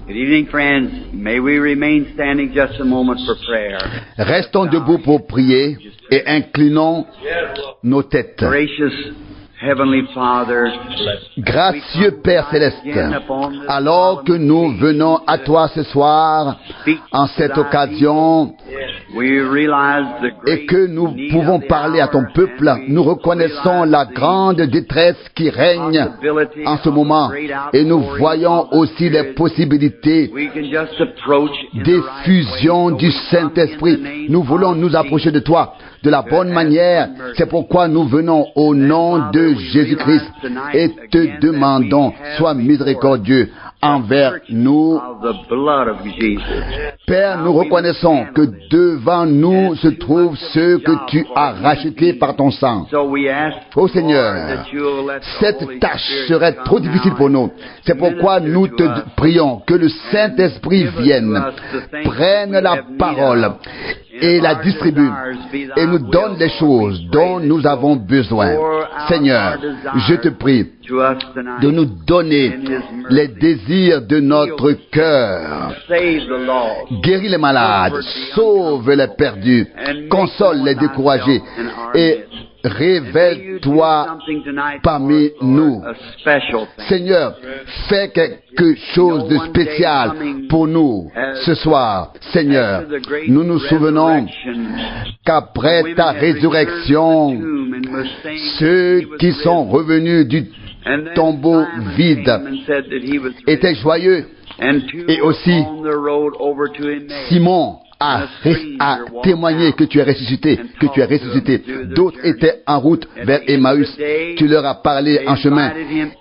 Good evening, friends. May we remain standing just a moment for prayer. Restons debout pour prier et inclinons nos têtes. Gracious Heavenly Father, Gracieux Père Céleste, alors que nous venons à toi ce soir, en cette occasion, et que nous pouvons parler à ton peuple, nous reconnaissons la grande détresse qui règne en ce moment, et nous voyons aussi les possibilités d'effusion du Saint-Esprit. Nous voulons nous approcher de toi de la bonne manière. C'est pourquoi nous venons au nom de Jésus-Christ et te demandons, sois miséricordieux envers nous. Père, nous reconnaissons que devant nous se trouvent ceux que tu as rachetés par ton sang. Ô Seigneur, cette tâche serait trop difficile pour nous. C'est pourquoi nous te prions que le Saint-Esprit vienne, prenne la parole et la distribue et nous donne les choses dont nous avons besoin. Seigneur, je te prie de nous donner les désirs de notre cœur. Guéris les malades, sauve les perdus, console les découragés et révèle-toi parmi nous. Seigneur, fais quelque chose de spécial pour nous ce soir. Seigneur, nous nous souvenons qu'après ta résurrection, ceux qui sont revenus du tombeau vide étaient joyeux. Et aussi, Simon a témoigné que tu es ressuscité, D'autres étaient en route vers Emmaüs. Tu leur as parlé en chemin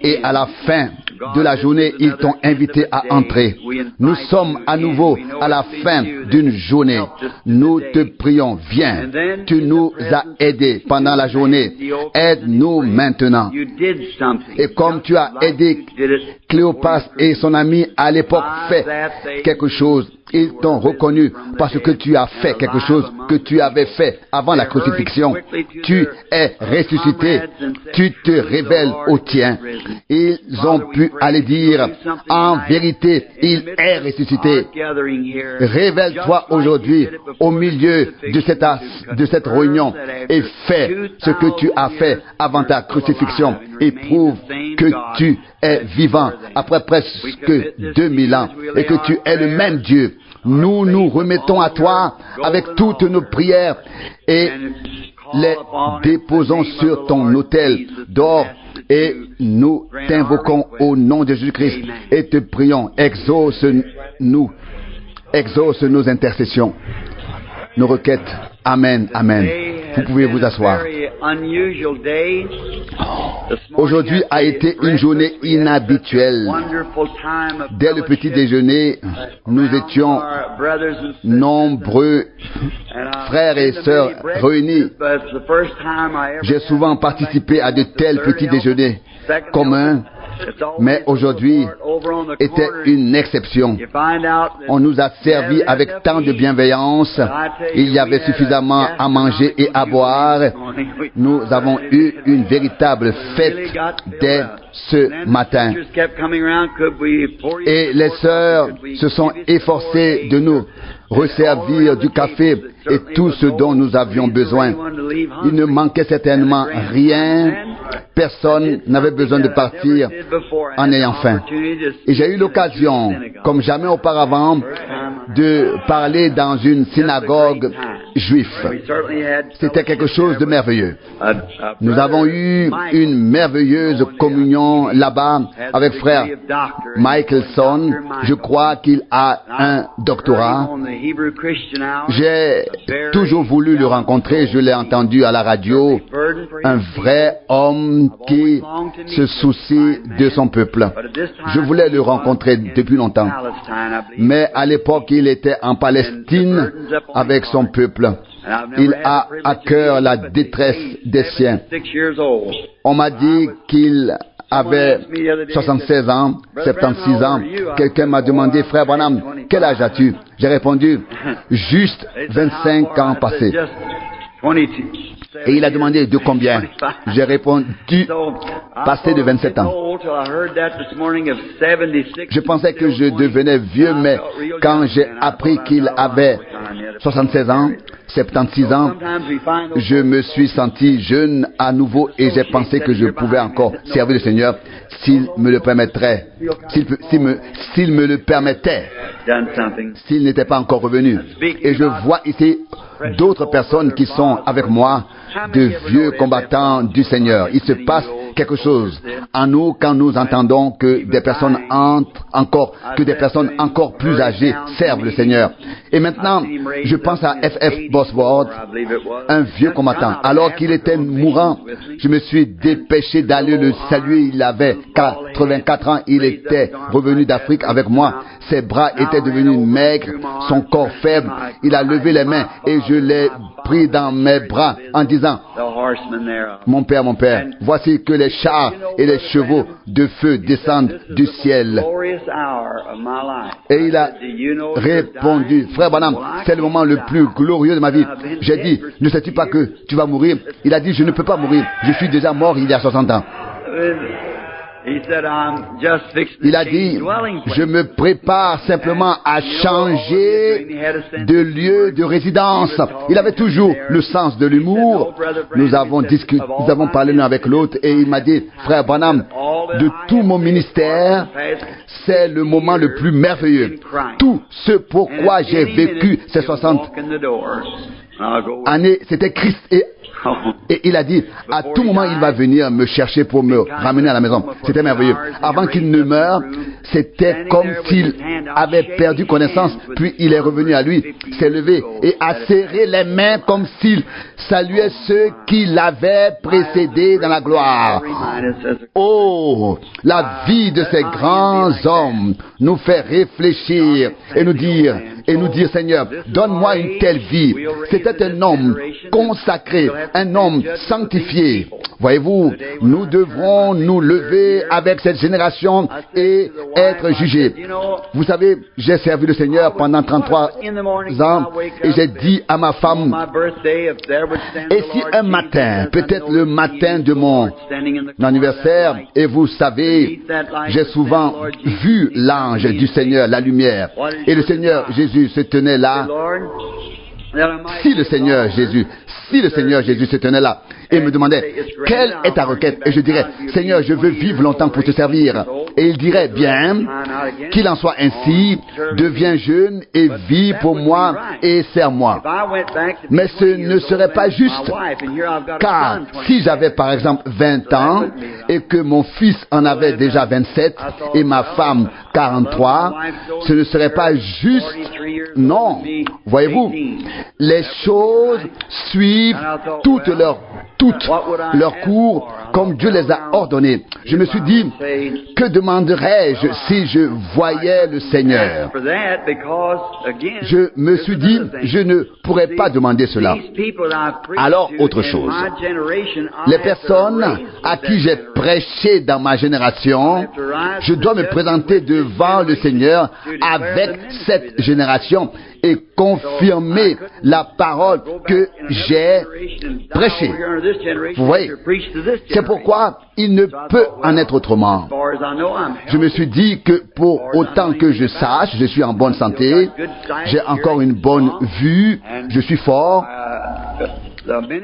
et à la fin de la journée, ils t'ont invité à entrer. Nous sommes à nouveau à la fin d'une journée. Nous te prions, viens. Tu nous as aidés pendant la journée. Aide-nous maintenant. Et comme tu as aidé Cléopas et son ami à l'époque, fais quelque chose. Ils t'ont reconnu parce que tu as fait quelque chose que tu avais fait avant la crucifixion. Tu es ressuscité. Tu te révèles aux tiens. Ils ont pu aller dire, en vérité, il est ressuscité. Révèle-toi aujourd'hui au milieu de cette réunion et fais ce que tu as fait avant ta crucifixion et prouve que tu es vivant après presque 2000 ans et que tu es le même Dieu. Nous nous remettons à toi avec toutes nos prières et les déposons sur ton autel d'or et nous t'invoquons au nom de Jésus-Christ et te prions, exauce nos intercessions, nos requêtes. Amen, amen. Vous pouvez vous asseoir. Aujourd'hui a été une journée inhabituelle. Dès le petit déjeuner, nous étions nombreux frères et sœurs réunis. J'ai souvent participé à de tels petits déjeuners communs, mais aujourd'hui était une exception. On nous a servi avec tant de bienveillance. Il y avait suffisamment à manger et à boire. Nous avons eu une véritable fête dès ce matin. Et les sœurs se sont efforcées de nous resservir du café et tout ce dont nous avions besoin. Il ne manquait certainement rien. Personne n'avait besoin de partir en ayant faim. Et j'ai eu l'occasion, comme jamais auparavant, de parler dans une synagogue juive. C'était quelque chose de merveilleux. Nous avons eu une merveilleuse communion là-bas avec frère Michelson. Je crois qu'il a un doctorat. J'ai toujours voulu le rencontrer. Je l'ai entendu à la radio. Un vrai homme qui se soucie de son peuple. Je voulais le rencontrer depuis longtemps. Mais à l'époque, il était en Palestine avec son peuple. Il a à cœur la détresse des siens. On m'a dit qu'il avait 76 ans, 76 ans. Quelqu'un m'a demandé, frère Branham, quel âge as-tu? J'ai répondu, juste 25 ans passés. Et il a demandé de combien. J'ai répondu, passé de 27 ans. Je pensais que je devenais vieux, mais quand j'ai appris qu'il avait 76 ans, 76 ans, je me suis senti jeune à nouveau et j'ai pensé que je pouvais encore servir le Seigneur s'il me le permettrait, s'il me le permettait, s'il n'était pas encore revenu. Et je vois ici d'autres personnes qui sont avec moi, de vieux combattants du Seigneur. Il se passe quelque chose en nous quand nous entendons que des personnes encore plus âgées servent le Seigneur. Et maintenant, je pense à F.F. Bosworth, un vieux combattant. Alors qu'il était mourant, je me suis dépêché d'aller le saluer. Il avait 84 ans, il était revenu d'Afrique avec moi. Ses bras étaient devenus maigres, son corps faible. Il a levé les mains et je l'ai pris dans mes bras en disant, mon père, voici que les chars et les chevaux de feu descendent du ciel. Et il a répondu, frère Branham, c'est le moment le plus glorieux de ma vie. J'ai dit, ne sais-tu pas que tu vas mourir? Il a dit, je ne peux pas mourir, je suis déjà mort il y a 60 ans. Il a dit, je me prépare simplement à changer de lieu de résidence. Il avait toujours le sens de l'humour. Nous avons parlé l'un avec l'autre et il m'a dit, frère Branham, de tout mon ministère, c'est le moment le plus merveilleux. Tout ce pourquoi j'ai vécu ces 60 années, c'était Christ. Et il a dit, à tout moment, il va venir me chercher pour me ramener à la maison. C'était merveilleux. Avant qu'il ne meure, c'était comme s'il avait perdu connaissance. Puis il est revenu à lui, s'est levé et a serré les mains comme s'il saluait ceux qui l'avaient précédé dans la gloire. Oh, la vie de ces grands hommes nous fait réfléchir et nous dire, Seigneur, donne-moi une telle vie. C'était un homme consacré, un homme sanctifié. Voyez-vous, nous devrons nous lever avec cette génération et être jugés. Vous savez, j'ai servi le Seigneur pendant 33 ans et j'ai dit à ma femme, et si un matin, peut-être le matin de mon anniversaire, et vous savez, j'ai souvent vu l'ange du Seigneur, la lumière, et le Seigneur Jésus se tenait là. Si le Seigneur Jésus se tenait là et me demandait, quelle est ta requête? Et je dirais, Seigneur, je veux vivre longtemps pour te servir. Et il dirait, bien, qu'il en soit ainsi, deviens jeune et vis pour moi et sers-moi. Mais ce ne serait pas juste, car si j'avais par exemple 20 ans et que mon fils en avait déjà 27 et ma femme 43, ce ne serait pas juste. Non, voyez-vous, les choses suivent toutes leur cours comme Dieu les a ordonnées. Je me suis dit, que demanderais-je si je voyais le Seigneur? Je me suis dit, je ne pourrais pas demander cela. Alors, autre chose. Les personnes à qui j'ai prêché dans ma génération, je dois me présenter devant le Seigneur avec cette génération et confirmer la parole que j'ai prêchée. Vous voyez, c'est pourquoi il ne peut en être autrement. Je me suis dit que pour autant que je sache, je suis en bonne santé, j'ai encore une bonne vue, je suis fort.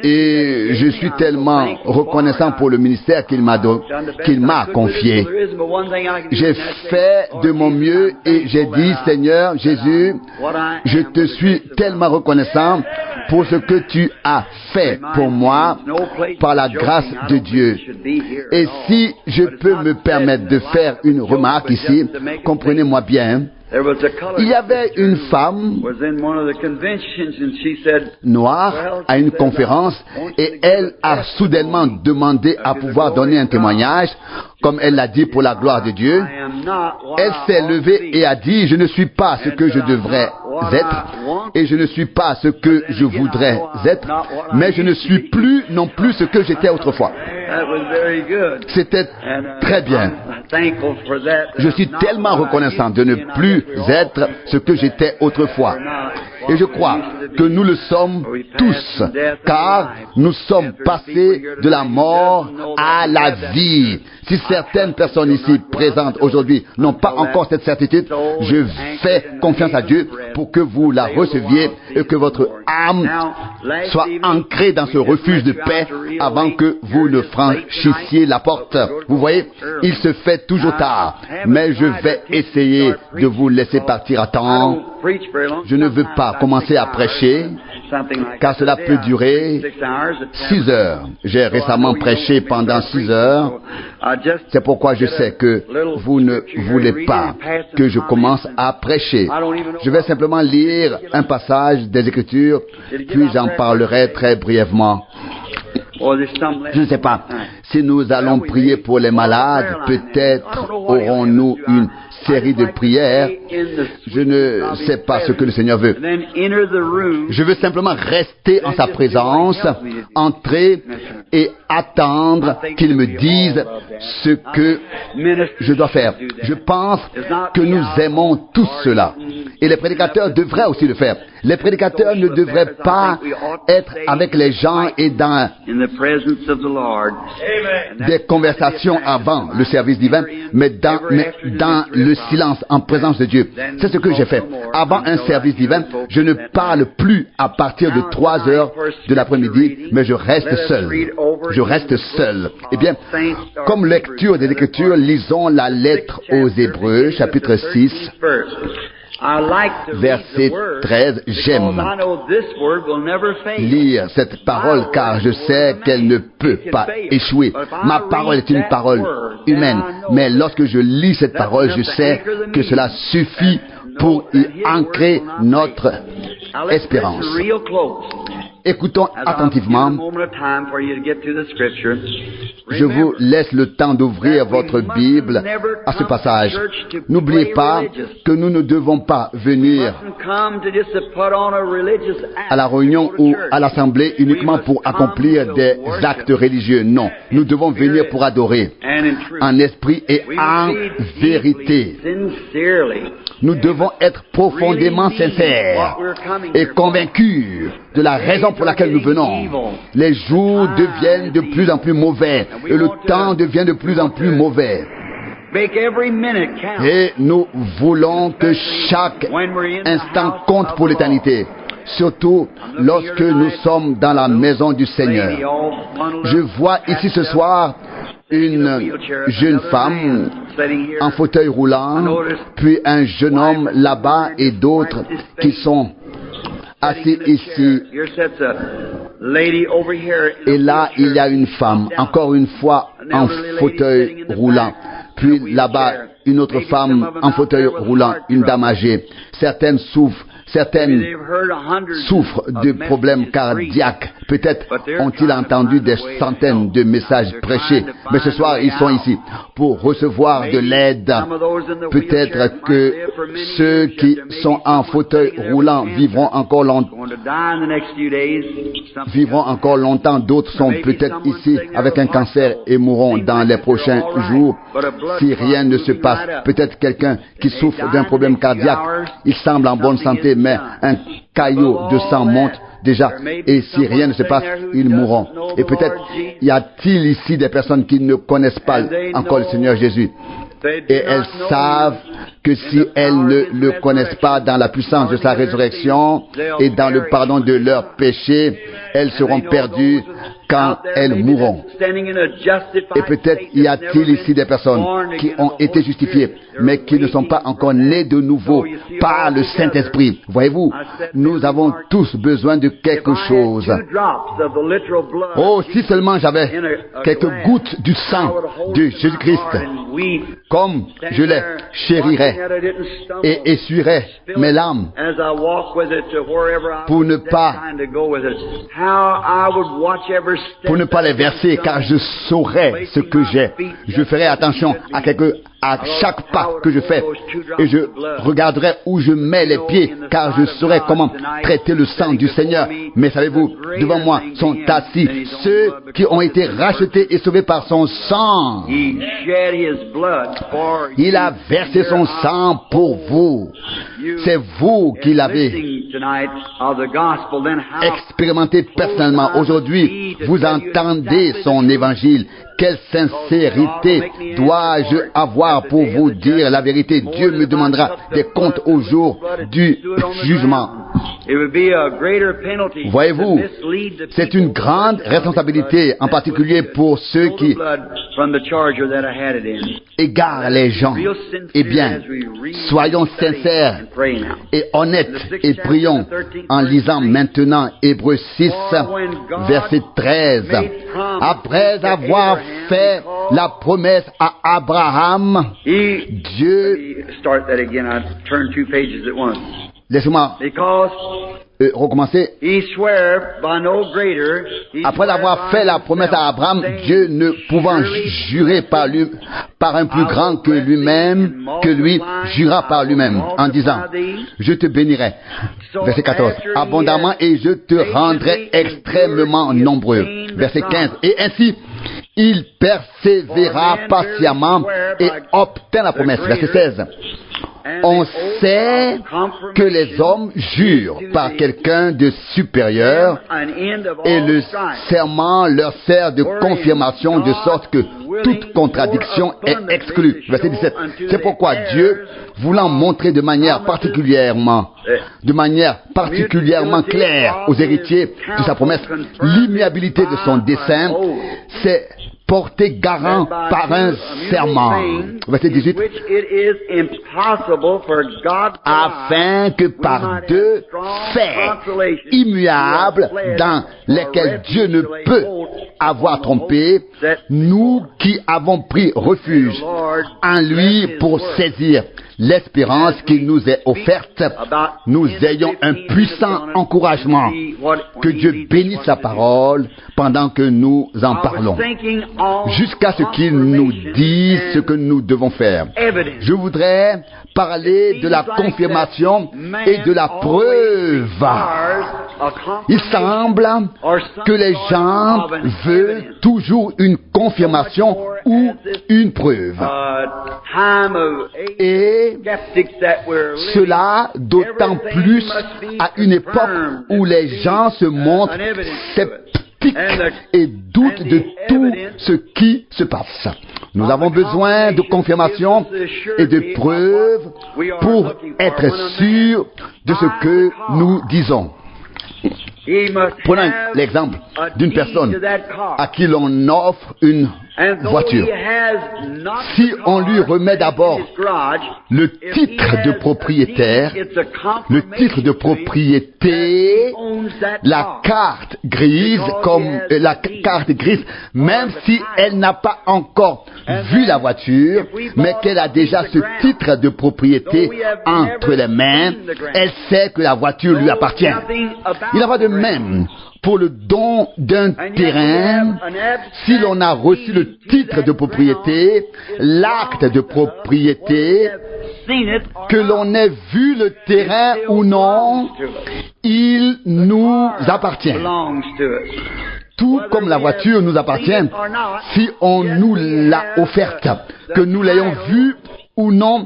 Et je suis tellement reconnaissant pour le ministère qu'il m'a confié. J'ai fait de mon mieux et j'ai dit, Seigneur Jésus, je te suis tellement reconnaissant pour ce que tu as fait pour moi par la grâce de Dieu. Et si je peux me permettre de faire une remarque ici, comprenez-moi bien. Il y avait une femme noire à une conférence et elle a soudainement demandé à pouvoir donner un témoignage, comme elle l'a dit pour la gloire de Dieu. Elle s'est levée et a dit, je ne suis pas ce que je devrais être et je ne suis pas ce que je voudrais être, mais je ne suis plus non plus ce que j'étais autrefois. C'était très bien. Je suis tellement reconnaissant de ne plus être ce que j'étais autrefois. Et je crois que nous le sommes tous, car nous sommes passés de la mort à la vie. Si certaines personnes ici présentes aujourd'hui n'ont pas encore cette certitude, je fais confiance à Dieu pour que vous la receviez et que votre âme soit ancrée dans ce refuge de paix avant que vous ne franchissiez la porte. Vous voyez, il se fait toujours tard, mais je vais essayer de vous laisser partir à temps. Je ne veux pas commencer à prêcher, car cela peut durer 6 heures. J'ai récemment prêché pendant 6 heures. C'est pourquoi je sais que vous ne voulez pas que je commence à prêcher. Je vais simplement lire un passage des Écritures, puis j'en parlerai très brièvement. Je ne sais pas si nous allons prier pour les malades. Peut-être aurons-nous une série de prières. Je ne sais pas ce que le Seigneur veut. Je veux simplement rester en sa présence, entrer et attendre qu'il me dise ce que je dois faire. Je pense que nous aimons tous cela. Et les prédicateurs devraient aussi le faire. Les prédicateurs ne devraient pas être avec les gens et dans des conversations avant le service divin, mais dans le silence, en présence de Dieu. C'est ce que j'ai fait. Avant un service divin, je ne parle plus à partir de 3 heures de l'après-midi, mais je reste seul. Je reste seul. Eh bien, comme lecture des Écritures, lisons la lettre aux Hébreux, chapitre 6. Verset 13, j'aime lire cette parole car je sais qu'elle ne peut pas échouer. Ma parole est une parole humaine, mais lorsque je lis cette parole, je sais que cela suffit pour y ancrer notre espérance. Écoutons attentivement. Je vous laisse le temps d'ouvrir votre Bible à ce passage. N'oubliez pas que nous ne devons pas venir à la réunion ou à l'assemblée uniquement pour accomplir des actes religieux. Non, nous devons venir pour adorer en esprit et en vérité. Nous devons être profondément sincères et convaincus de la raison pour laquelle nous venons. Les jours deviennent de plus en plus mauvais et le temps devient de plus en plus mauvais. Et nous voulons que chaque instant compte pour l'éternité, surtout lorsque nous sommes dans la maison du Seigneur. Je vois ici ce soir une jeune femme en fauteuil roulant, puis un jeune homme là-bas et d'autres qui sont assis ici. Et là, il y a une femme, encore une fois en fauteuil roulant. Puis là-bas, une autre femme en fauteuil roulant, une dame âgée. Certaines souffrent de problèmes cardiaques. Peut-être ont-ils entendu des centaines de messages prêchés, mais ce soir ils sont ici pour recevoir de l'aide. Peut-être que ceux qui sont en fauteuil roulant vivront encore longtemps. D'autres sont peut-être ici avec un cancer et mourront dans les prochains jours. Si rien ne se passe, peut-être quelqu'un qui souffre d'un problème cardiaque, il semble en bonne santé, mais un caillot de sang monte déjà, et si rien ne se passe, ils mourront. Et peut-être y a-t-il ici des personnes qui ne connaissent pas encore le Seigneur Jésus. Et elles savent que si elles ne le connaissent pas dans la puissance de sa résurrection et dans le pardon de leurs péchés, elles seront perdues quand elles mourront. Et peut-être y a-t-il ici des personnes qui ont été justifiées, mais qui ne sont pas encore nées de nouveau par le Saint-Esprit. Voyez-vous, nous avons tous besoin de quelque chose. Oh, si seulement j'avais quelques gouttes du sang de Jésus-Christ, comme je les chérirais et essuierais mes larmes pour ne pas les verser, car je saurais ce que j'ai. Je ferai attention à chaque pas que je fais, et je regarderai où je mets les pieds, car je saurai comment traiter le sang du Seigneur. Mais savez-vous, devant moi sont assis ceux qui ont été rachetés et sauvés par son sang. Il a versé son sang pour vous. C'est vous qui l'avez expérimentez personnellement aujourd'hui, vous entendez son évangile. Quelle sincérité dois-je avoir pour vous dire la vérité? Dieu me demandera des comptes au jour du jugement. Voyez-vous, c'est une grande responsabilité, en particulier pour ceux qui égarent les gens. Eh bien, soyons sincères et honnêtes et prions en lisant maintenant Hébreux 6, verset 13. Après avoir fait la promesse à Abraham, Dieu... Laissez-moi recommencer. Après avoir fait la promesse à Abraham, Dieu ne pouvant jurer par un plus grand que lui, jura par lui-même en disant, je te bénirai. Verset 14. Abondamment et je te rendrai extrêmement nombreux. Verset 15. Et ainsi, il persévéra patiemment et obtint la promesse. Verset 16. On sait que les hommes jurent par quelqu'un de supérieur et le serment leur sert de confirmation de sorte que toute contradiction est exclue. Verset 17. C'est pourquoi Dieu, voulant montrer de manière particulièrement claire aux héritiers de sa promesse l'immuabilité de son dessein, c'est porté garant par un serment. Verset 18. Afin que par deux faits immuables dans lesquels Dieu ne peut avoir trompé, nous qui avons pris refuge en lui pour saisir l'espérance qui nous est offerte, nous ayons un puissant encouragement. Que Dieu bénisse sa parole pendant que nous en parlons, jusqu'à ce qu'il nous dise ce que nous devons faire. Je voudrais parler de la confirmation et de la preuve. Il semble que les gens veulent toujours une confirmation ou une preuve. Et cela d'autant plus à une époque où les gens se montrent sceptiques et doutent de tout ce qui se passe. Nous avons besoin de confirmation et de preuves pour être sûrs de ce que nous disons. Prenons l'exemple d'une personne à qui l'on offre une voiture. Si on lui remet d'abord le titre de propriétaire, la carte grise, même si elle n'a pas encore vu la voiture, mais qu'elle a déjà ce titre de propriété entre les mains, elle sait que la voiture lui appartient. Il en va de même pour le don d'un terrain. Si l'on a reçu le titre de propriété, l'acte de propriété, que l'on ait vu le terrain ou non, il nous appartient. Tout comme la voiture nous appartient, si on nous l'a offerte, que nous l'ayons vue ou non,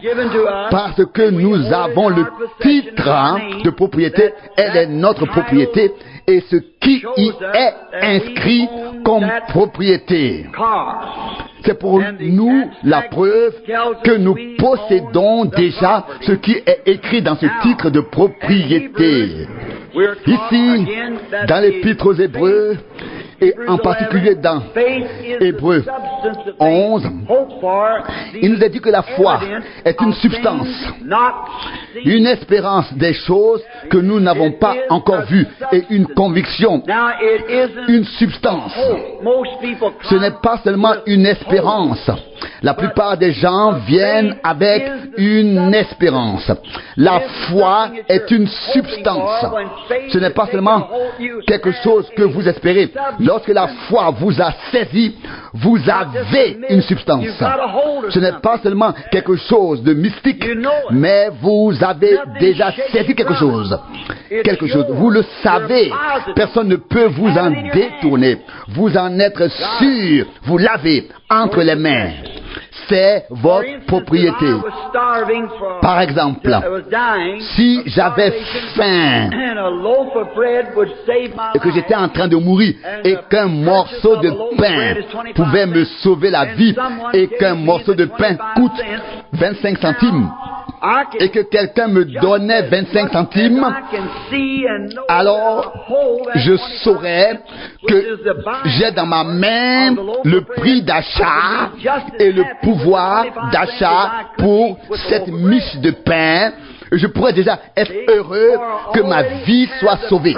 parce que nous avons le titre de propriété, elle est notre propriété, et ce qui y est inscrit comme propriété. C'est pour nous la preuve que nous possédons déjà ce qui est écrit dans ce titre de propriété. Ici, dans l'Épître aux Hébreux, et en particulier dans Hébreux 11, il nous est dit que la foi est une substance, une espérance des choses que nous n'avons pas encore vues et une conviction, une substance. Ce n'est pas seulement une espérance. La plupart des gens viennent avec une espérance. La foi est une substance. Ce n'est pas seulement quelque chose que vous espérez. Lorsque la foi vous a saisi, vous avez une substance. Ce n'est pas seulement quelque chose de mystique, mais vous avez déjà saisi quelque chose. Vous le savez. Personne ne peut vous en détourner. Vous en êtes sûr. Vous l'avez entre les mains. c'est votre propriété. Par exemple, si j'avais faim et que j'étais en train de mourir et qu'un morceau de pain pouvait me sauver la vie et qu'un morceau de pain coûte 25 centimes et que quelqu'un me donnait 25 centimes, alors je saurais que j'ai dans ma main le prix d'achat et le pouvoir d'achat pour cette miche de pain. Je pourrais déjà être heureux que ma vie soit sauvée,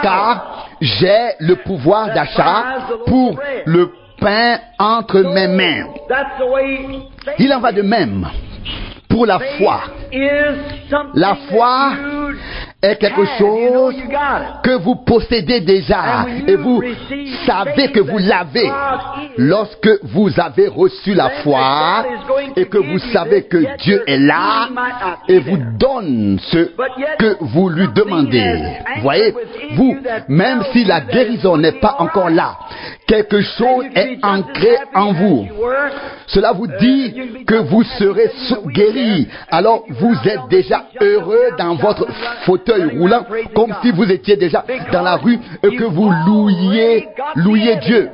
car j'ai le pouvoir d'achat pour le pain entre mes mains. Il en va de même pour la foi. La foi est quelque chose que vous possédez déjà et vous savez que vous l'avez lorsque vous avez reçu la foi et que vous savez que Dieu est là et vous donne ce que vous lui demandez. Voyez, vous, même si la guérison n'est pas encore là, quelque chose est ancré en vous. Cela vous dit que vous serez guéri. Alors vous êtes déjà heureux dans votre fauteuil roulant, comme si vous étiez déjà dans la rue et que vous louiez Dieu.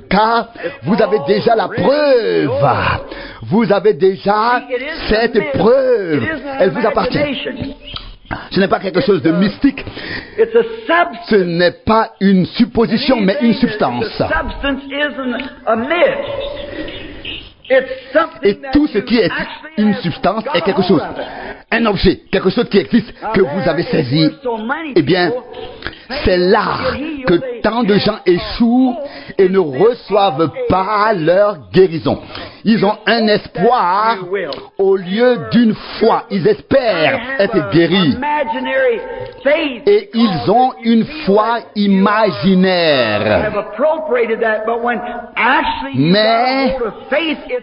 Car vous avez déjà la preuve. Vous avez déjà cette preuve. Elle vous appartient. Ce n'est pas quelque chose de mystique. Ce n'est pas une supposition, mais une substance. Et tout ce qui est une substance est quelque chose. Un objet, quelque chose qui existe, que vous avez saisi. Eh bien, c'est là que tant de gens échouent et ne reçoivent pas leur guérison. Ils ont un espoir au lieu d'une foi. Ils espèrent être guéris. Et ils ont une foi imaginaire. Mais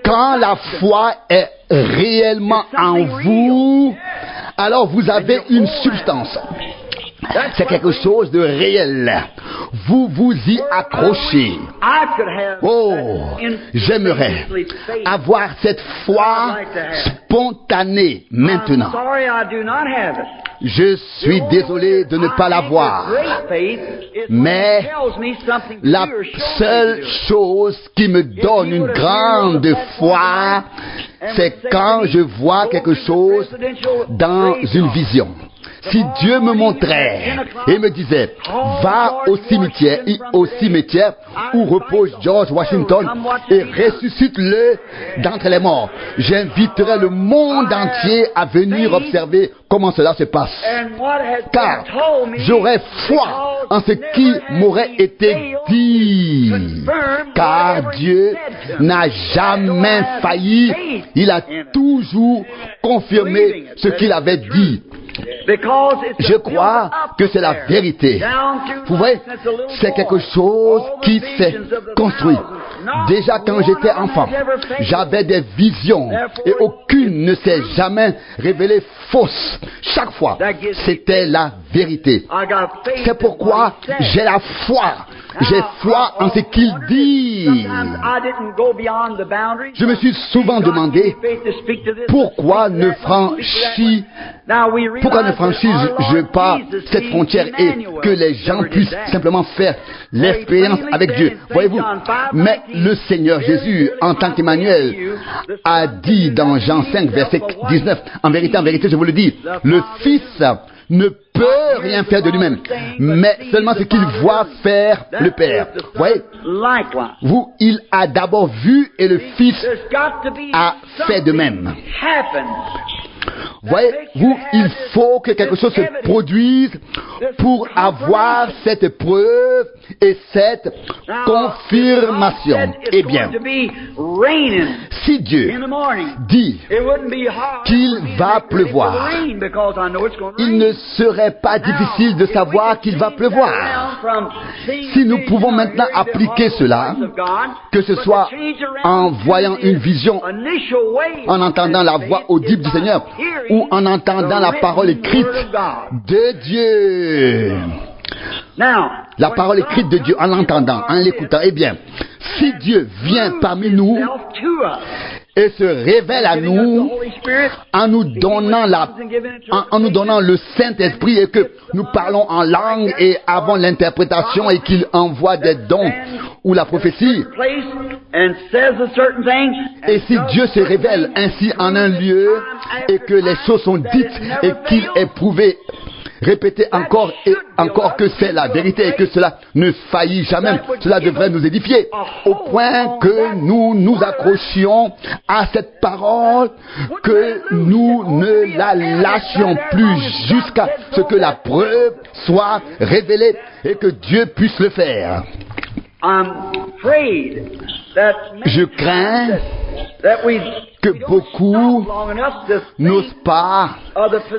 quand la foi est réellement en vous, alors vous avez une substance. C'est quelque chose de réel. Vous vous y accrochez. Oh, j'aimerais avoir cette foi spontanée maintenant. Je suis désolé de ne pas l'avoir. Mais la seule chose qui me donne une grande foi, c'est quand je vois quelque chose dans une vision. Si Dieu me montrait et me disait, va au cimetière où repose George Washington et ressuscite-le d'entre les morts, j'inviterais le monde entier à venir observer comment cela se passe. Car j'aurais foi en ce qui m'aurait été dit. Car Dieu n'a jamais failli. Il a toujours confirmé ce qu'il avait dit. Je crois que c'est la vérité. Vous voyez, c'est quelque chose qui s'est construit. Déjà quand j'étais enfant, j'avais des visions et aucune ne s'est jamais révélée fausse. Chaque fois, c'était la vérité. C'est pourquoi j'ai la foi. J'ai foi en ce qu'il dit. Je me suis souvent demandé pourquoi ne franchis-je pas cette frontière et que les gens puissent simplement faire l'expérience avec Dieu. Voyez-vous, mais le Seigneur Jésus, en tant qu'Emmanuel, a dit dans Jean 5, verset 19, en vérité, je vous le dis, le Fils ne peut rien faire de lui-même, mais seulement ce qu'il voit faire le Père. Voyez, il a d'abord vu et le Fils a fait de même. Voyez-vous, il faut que quelque chose se produise pour avoir cette preuve et cette confirmation. Eh bien, si Dieu dit qu'il va pleuvoir, il ne serait pas difficile de savoir qu'il va pleuvoir. Si nous pouvons maintenant appliquer cela, que ce soit en voyant une vision, en entendant la voix audible du Seigneur, ou en entendant la parole écrite de Dieu. La parole écrite de Dieu, en l'entendant, en l'écoutant. Eh bien, Si Dieu vient parmi nous et se révèle à nous en nous donnant en nous donnant le Saint-Esprit et que nous parlons en langue et avons l'interprétation et qu'il envoie des dons ou la prophétie. Et si Dieu se révèle ainsi en un lieu et que les choses sont dites et qu'il est prouvé, répétez encore et encore que c'est la vérité et que cela ne faillit jamais. Cela devrait nous édifier au point que nous nous accrochions à cette parole, que nous ne la lâchions plus jusqu'à ce que la preuve soit révélée et que Dieu puisse le faire. Je crains que beaucoup n'osent pas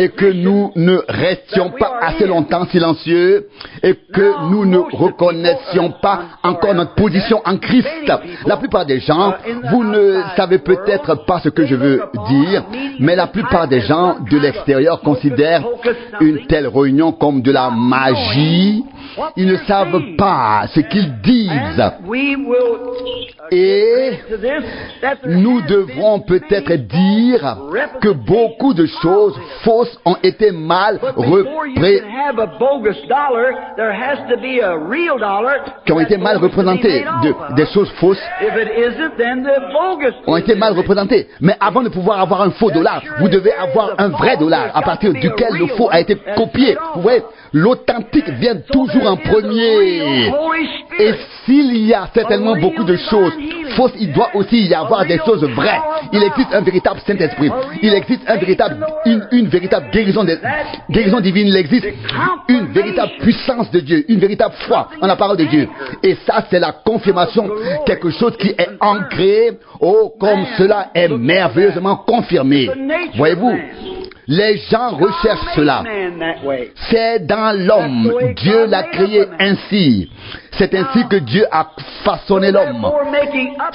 et que nous ne restions pas assez longtemps silencieux et que nous ne reconnaissions pas encore notre position en Christ. La plupart des gens, vous ne savez peut-être pas ce que je veux dire, mais la plupart des gens de l'extérieur considèrent une telle réunion comme de la magie. Ils ne savent pas ce qu'ils disent. Et nous devrons peut-être dire que beaucoup de choses fausses ont été mal représentées. Des choses fausses ont été mal représentées. Mais avant de pouvoir avoir un faux dollar, vous devez avoir un vrai dollar à partir duquel le faux a été copié. Vous voyez, l'authentique vient toujours en premier. Et s'il y a certainement beaucoup de choses fausses, il doit aussi y avoir des choses vraies. Il existe un véritable Saint-Esprit. Il existe une véritable guérison divine. Il existe une véritable puissance de Dieu, une véritable foi en la parole de Dieu. Et ça, c'est la confirmation, quelque chose qui est ancré. Oh, comme cela est merveilleusement confirmé. Voyez-vous, les gens recherchent cela. C'est dans l'homme. Dieu l'a créé ainsi. C'est ainsi que Dieu a façonné l'homme.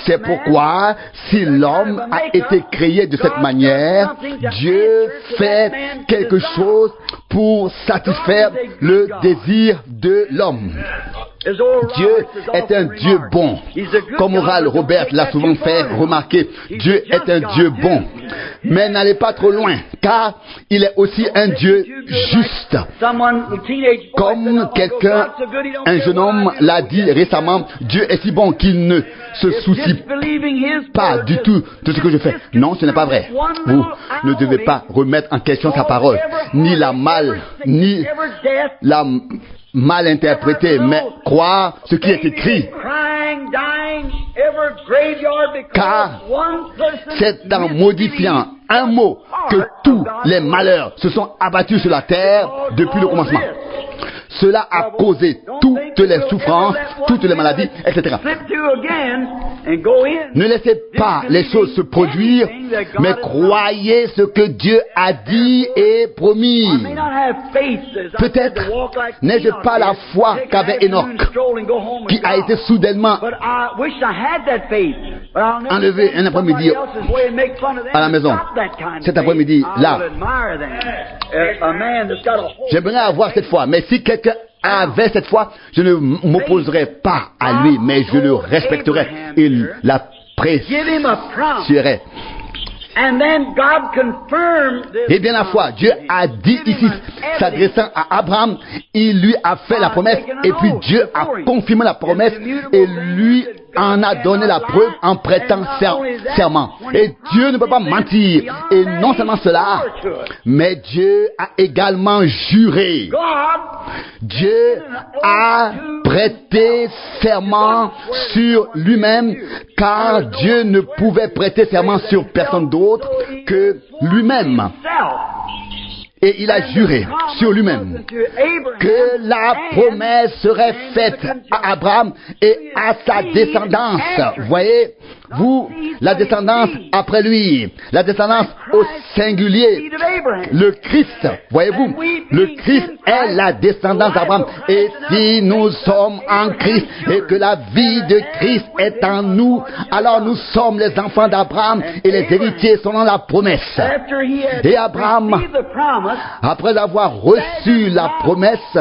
C'est pourquoi, si l'homme a été créé de cette manière, Dieu fait quelque chose pour satisfaire le désir de l'homme. Dieu est un Dieu bon. Comme Oral Robert l'a souvent fait remarquer, Dieu est un Dieu bon. Mais n'allez pas trop loin, car il est aussi un Dieu juste. Comme un jeune homme l'a dit récemment, Dieu est si bon qu'il ne se soucie pas du tout de ce que je fais. Non, ce n'est pas vrai. Vous ne devez pas remettre en question sa parole, ni la mal interpréter, mais croire ce qui est écrit. Car c'est en modifiant un mot que tous les malheurs se sont abattus sur la terre depuis le commencement. Cela a causé toutes les souffrances, toutes les maladies, etc. Ne laissez pas les choses se produire, mais croyez ce que Dieu a dit et promis. Peut-être n'ai-je pas la foi qu'avait Enoch, qui a été soudainement enlevé un après-midi à la maison. Cet après-midi, là. J'aimerais avoir cette foi, mais si quelqu'un avait cette foi, je ne m'opposerai pas à lui, mais je le respecterai et l'apprécierai. Et bien la foi, Dieu a dit ici, s'adressant à Abraham, il lui a fait la promesse, et puis Dieu a confirmé la promesse, et lui en a donné la preuve en prêtant serment. Et Dieu ne peut pas mentir. Et non seulement cela, mais Dieu a également juré. Dieu a prêté serment sur lui-même, car Dieu ne pouvait prêter serment sur personne d'autre que lui-même. Et il a juré sur lui-même que la promesse serait faite à Abraham et à sa descendance. Voyez, vous, la descendance après lui, la descendance au singulier, le Christ, voyez-vous, le Christ est la descendance d'Abraham. Et si nous sommes en Christ et que la vie de Christ est en nous, alors nous sommes les enfants d'Abraham et les héritiers selon la promesse. Et Abraham, après avoir reçu la promesse,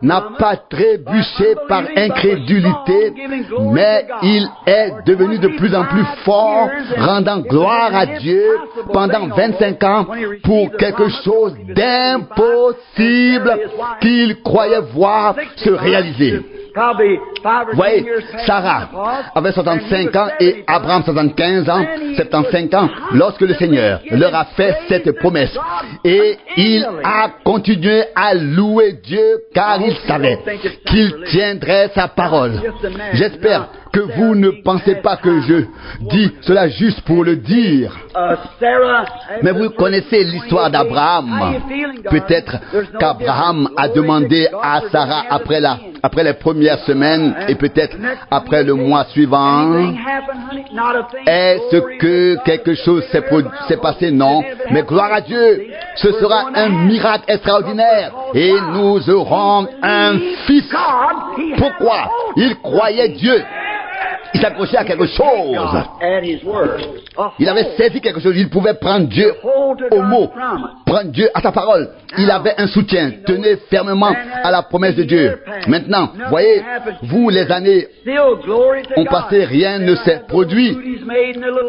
n'a pas trébuché par incrédulité, mais il est devenu de plus en plus fort, rendant gloire à Dieu pendant 25 ans pour quelque chose d'impossible qu'il croyait voir se réaliser. Voyez, Sarah avait 65 ans et Abraham 75 ans, 75 ans, lorsque le Seigneur leur a fait cette promesse. Et il a continué à louer Dieu car il savait qu'il tiendrait sa parole. J'espère que vous ne pensez pas que je dis cela juste pour le dire. Mais vous connaissez l'histoire d'Abraham. Peut-être qu'Abraham a demandé à Sarah après les premières semaines et peut-être après le mois suivant, est-ce que quelque chose s'est passé? Non. Mais gloire à Dieu, ce sera un miracle extraordinaire et nous aurons un fils. Pourquoi? Il croyait Dieu. Il s'accrochait à quelque chose. Il avait saisi quelque chose. Il pouvait prendre Dieu au mot, prendre Dieu à sa parole. Il avait un soutien. Tenez fermement à la promesse de Dieu. Maintenant, voyez, vous, les années ont passé, rien ne s'est produit.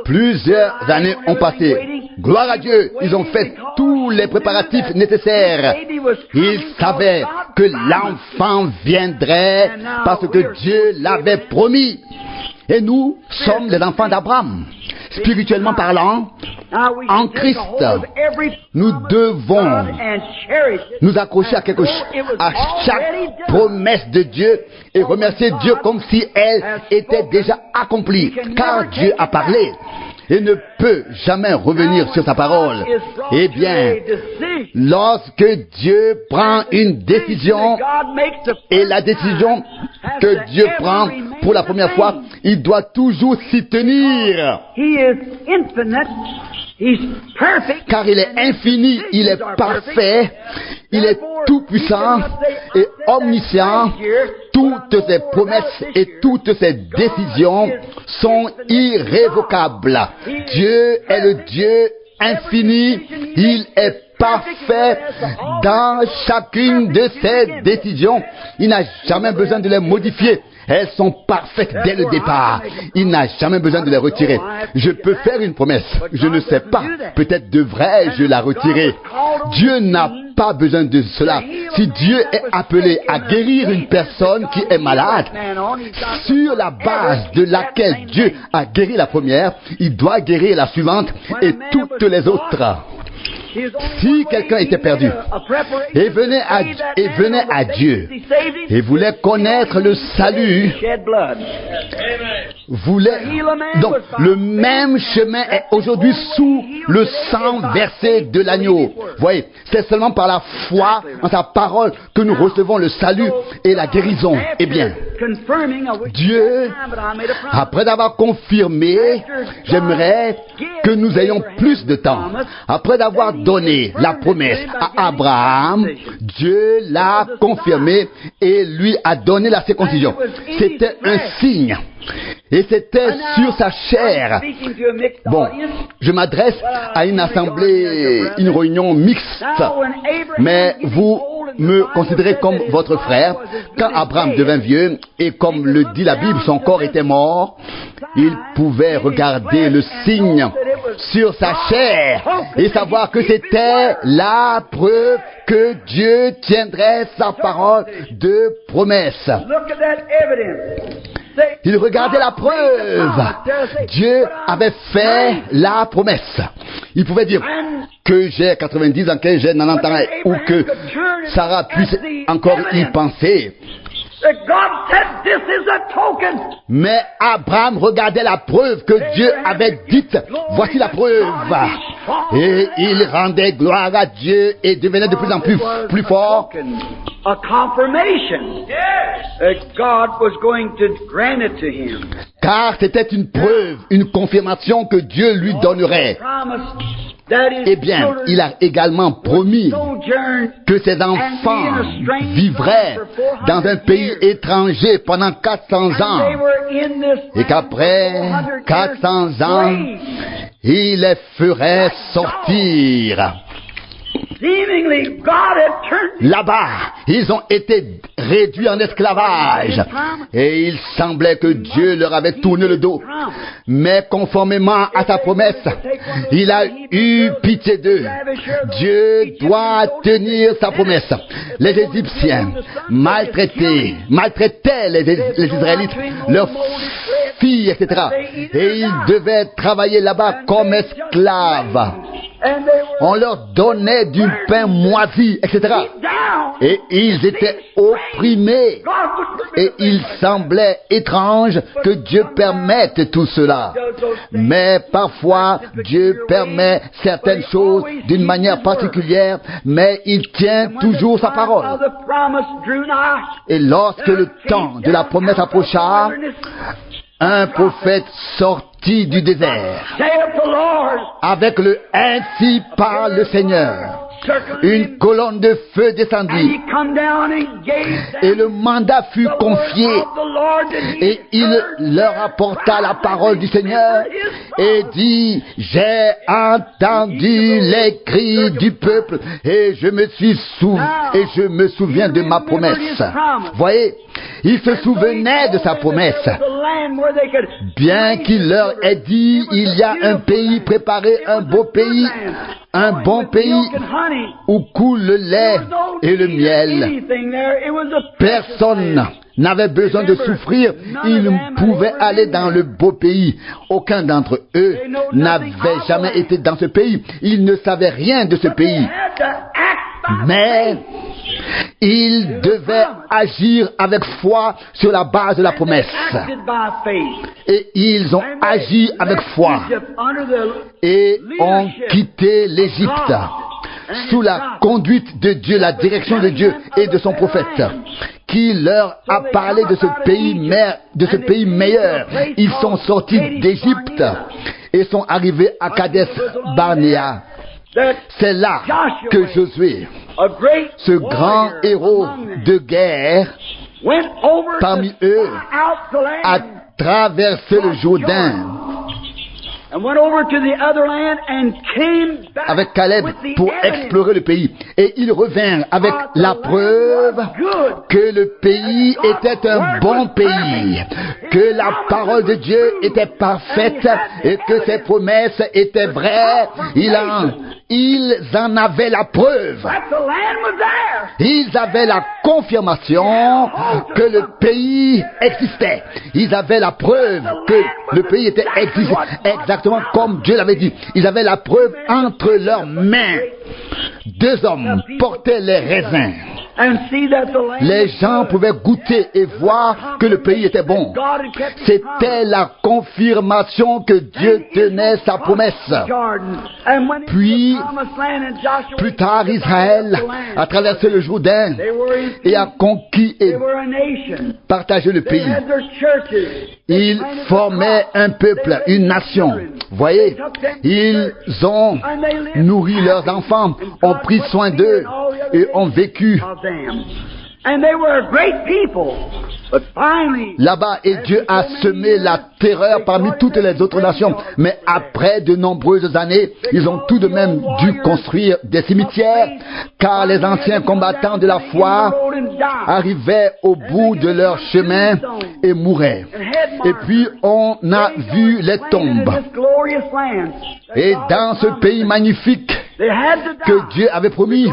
Plusieurs années ont passé. Gloire à Dieu, ils ont fait tous les préparatifs nécessaires. Ils savaient que l'enfant viendrait parce que Dieu l'avait promis. Et nous sommes les enfants d'Abraham. Spirituellement parlant, en Christ, nous devons nous accrocher à chaque promesse de Dieu et remercier Dieu comme si elle était déjà accomplie. Car Dieu a parlé et ne peut jamais revenir sur sa parole. Eh bien, lorsque Dieu prend une décision, et la décision que Dieu prend pour la première fois, il doit toujours s'y tenir. Car il est infini, il est parfait, il est tout puissant et omniscient. Toutes ses promesses et toutes ses décisions sont irrévocables. Dieu est le Dieu infini, il est parfait dans chacune de ses décisions. Il n'a jamais besoin de les modifier. Elles sont parfaites dès le départ. Il n'a jamais besoin de les retirer. Je peux faire une promesse. Je ne sais pas. Peut-être devrais-je la retirer. Dieu n'a pas besoin de cela. Si Dieu est appelé à guérir une personne qui est malade, sur la base de laquelle Dieu a guéri la première, il doit guérir la suivante et toutes les autres. Si quelqu'un était perdu et venait à Dieu et voulait connaître le salut, donc le même chemin est aujourd'hui sous le sang versé de l'agneau. Voyez, c'est seulement par la foi en sa parole que nous recevons le salut et la guérison. Eh bien, Dieu, après avoir confirmé, j'aimerais que nous ayons plus de temps. Après d'avoir donné la promesse à Abraham, Dieu l'a confirmé et lui a donné la circoncision. C'était un signe. Et c'était sur sa chair. Bon, je m'adresse à une assemblée, une réunion mixte. Mais vous me considérez comme votre frère. Quand Abraham devint vieux, et comme le dit la Bible, son corps était mort, il pouvait regarder le signe sur sa chair et savoir que c'était la preuve que Dieu tiendrait sa parole de promesse. Il regardait la preuve. Dieu avait fait la promesse. Il pouvait dire que j'ai 90 ans, que j'ai 90 ans, ou que Sarah puisse encore y penser. Mais Abraham regardait la preuve que Dieu avait dite. Voici la preuve. Et il rendait gloire à Dieu et devenait de plus en plus fort. A confirmation that God was going to grant it to him. Car c'était une preuve, une confirmation que Dieu lui donnerait. Eh bien, il a également promis que ses enfants vivraient dans un pays étranger pendant 400 ans et qu'après 400 ans, il les ferait sortir. Là-bas, ils ont été réduits en esclavage et il semblait que Dieu leur avait tourné le dos. Mais conformément à sa promesse, il a eu pitié d'eux. Dieu doit tenir sa promesse. Les Égyptiens maltraitaient les Israélites, leurs filles, etc. Et ils devaient travailler là-bas comme esclaves. On leur donnait du pain moisi, etc. Et ils étaient opprimés. Et il semblait étrange que Dieu permette tout cela. Mais parfois, Dieu permet certaines choses d'une manière particulière, mais il tient toujours sa parole. Et lorsque le temps de la promesse approcha, un prophète sortit du désert avec le « Ainsi parle le Seigneur ». Une colonne de feu descendit et le mandat fut confié et il leur apporta la parole du Seigneur et dit: j'ai entendu les cris du peuple et je me souviens de ma promesse. Voyez, il se souvenait de sa promesse. Bien qu'il leur ait dit: il y a un pays préparé, un beau pays, un bon pays où coule le lait et le miel. Personne n'avait besoin de souffrir. Ils pouvaient aller dans le beau pays. Aucun d'entre eux n'avait jamais été dans ce pays. Ils ne savaient rien de ce pays. Mais ils devaient agir avec foi sur la base de la promesse. Et ils ont agi avec foi et ont quitté l'Égypte sous la conduite de Dieu, la direction de Dieu et de son prophète, qui leur a parlé de ce pays meilleur. Ils sont sortis d'Égypte et sont arrivés à Kadesh Barnéa. C'est là que Josué, ce grand héros de guerre, parmi eux, a traversé le Jourdain avec Caleb pour explorer le pays. Et ils revinrent avec la preuve que le pays était un bon pays, que la parole de Dieu était parfaite et que ses promesses étaient vraies. Ils en avaient la preuve. Ils avaient la confirmation que le pays existait. Ils avaient la preuve que le pays était exactement comme Dieu l'avait dit. Ils avaient la preuve entre leurs mains. Deux hommes portaient les raisins. Les gens pouvaient goûter et voir que le pays était bon. C'était la confirmation que Dieu tenait sa promesse. Puis, plus tard, Israël a traversé le Jourdain et a conquis et partagé le pays. Ils formaient un peuple, une nation. Voyez, ils ont nourri leurs enfants, ont pris soin d'eux et ont vécu. Là-bas, et Dieu a semé la terreur parmi toutes les autres nations. Mais après de nombreuses années, ils ont tout de même dû construire des cimetières, car les anciens combattants de la foi arrivaient au bout de leur chemin et mouraient. Et puis on a vu les tombes. Et dans ce pays magnifique que Dieu avait promis,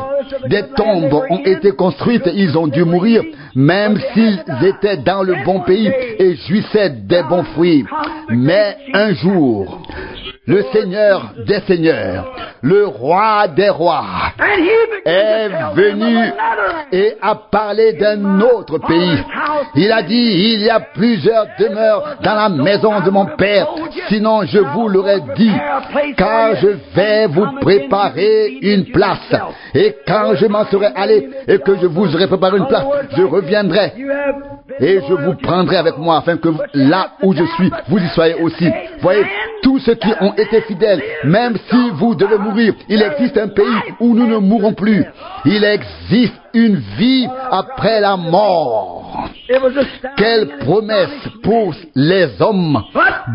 des tombes ont été construites. Ils ont dû mourir, même s'ils étaient dans le bon pays et jouissaient des bons fruits. Mais un jour, le Seigneur des Seigneurs, le Roi des Rois, est venu et a parlé d'un autre pays. Il a dit, il y a plusieurs demeures dans la maison de mon Père, sinon je vous l'aurais dit, car je vais vous préparer une place. Et quand je m'en serai allé et que je vous aurai préparé une place, je reviendrai et je vous prendrai avec moi afin que là où je suis, vous y soyez aussi. Voyez, tous ceux qui ont été fidèles, même si vous devez mourir, il existe un pays où nous ne mourrons plus. Il existe une vie après la mort. Quelle promesse pour les hommes.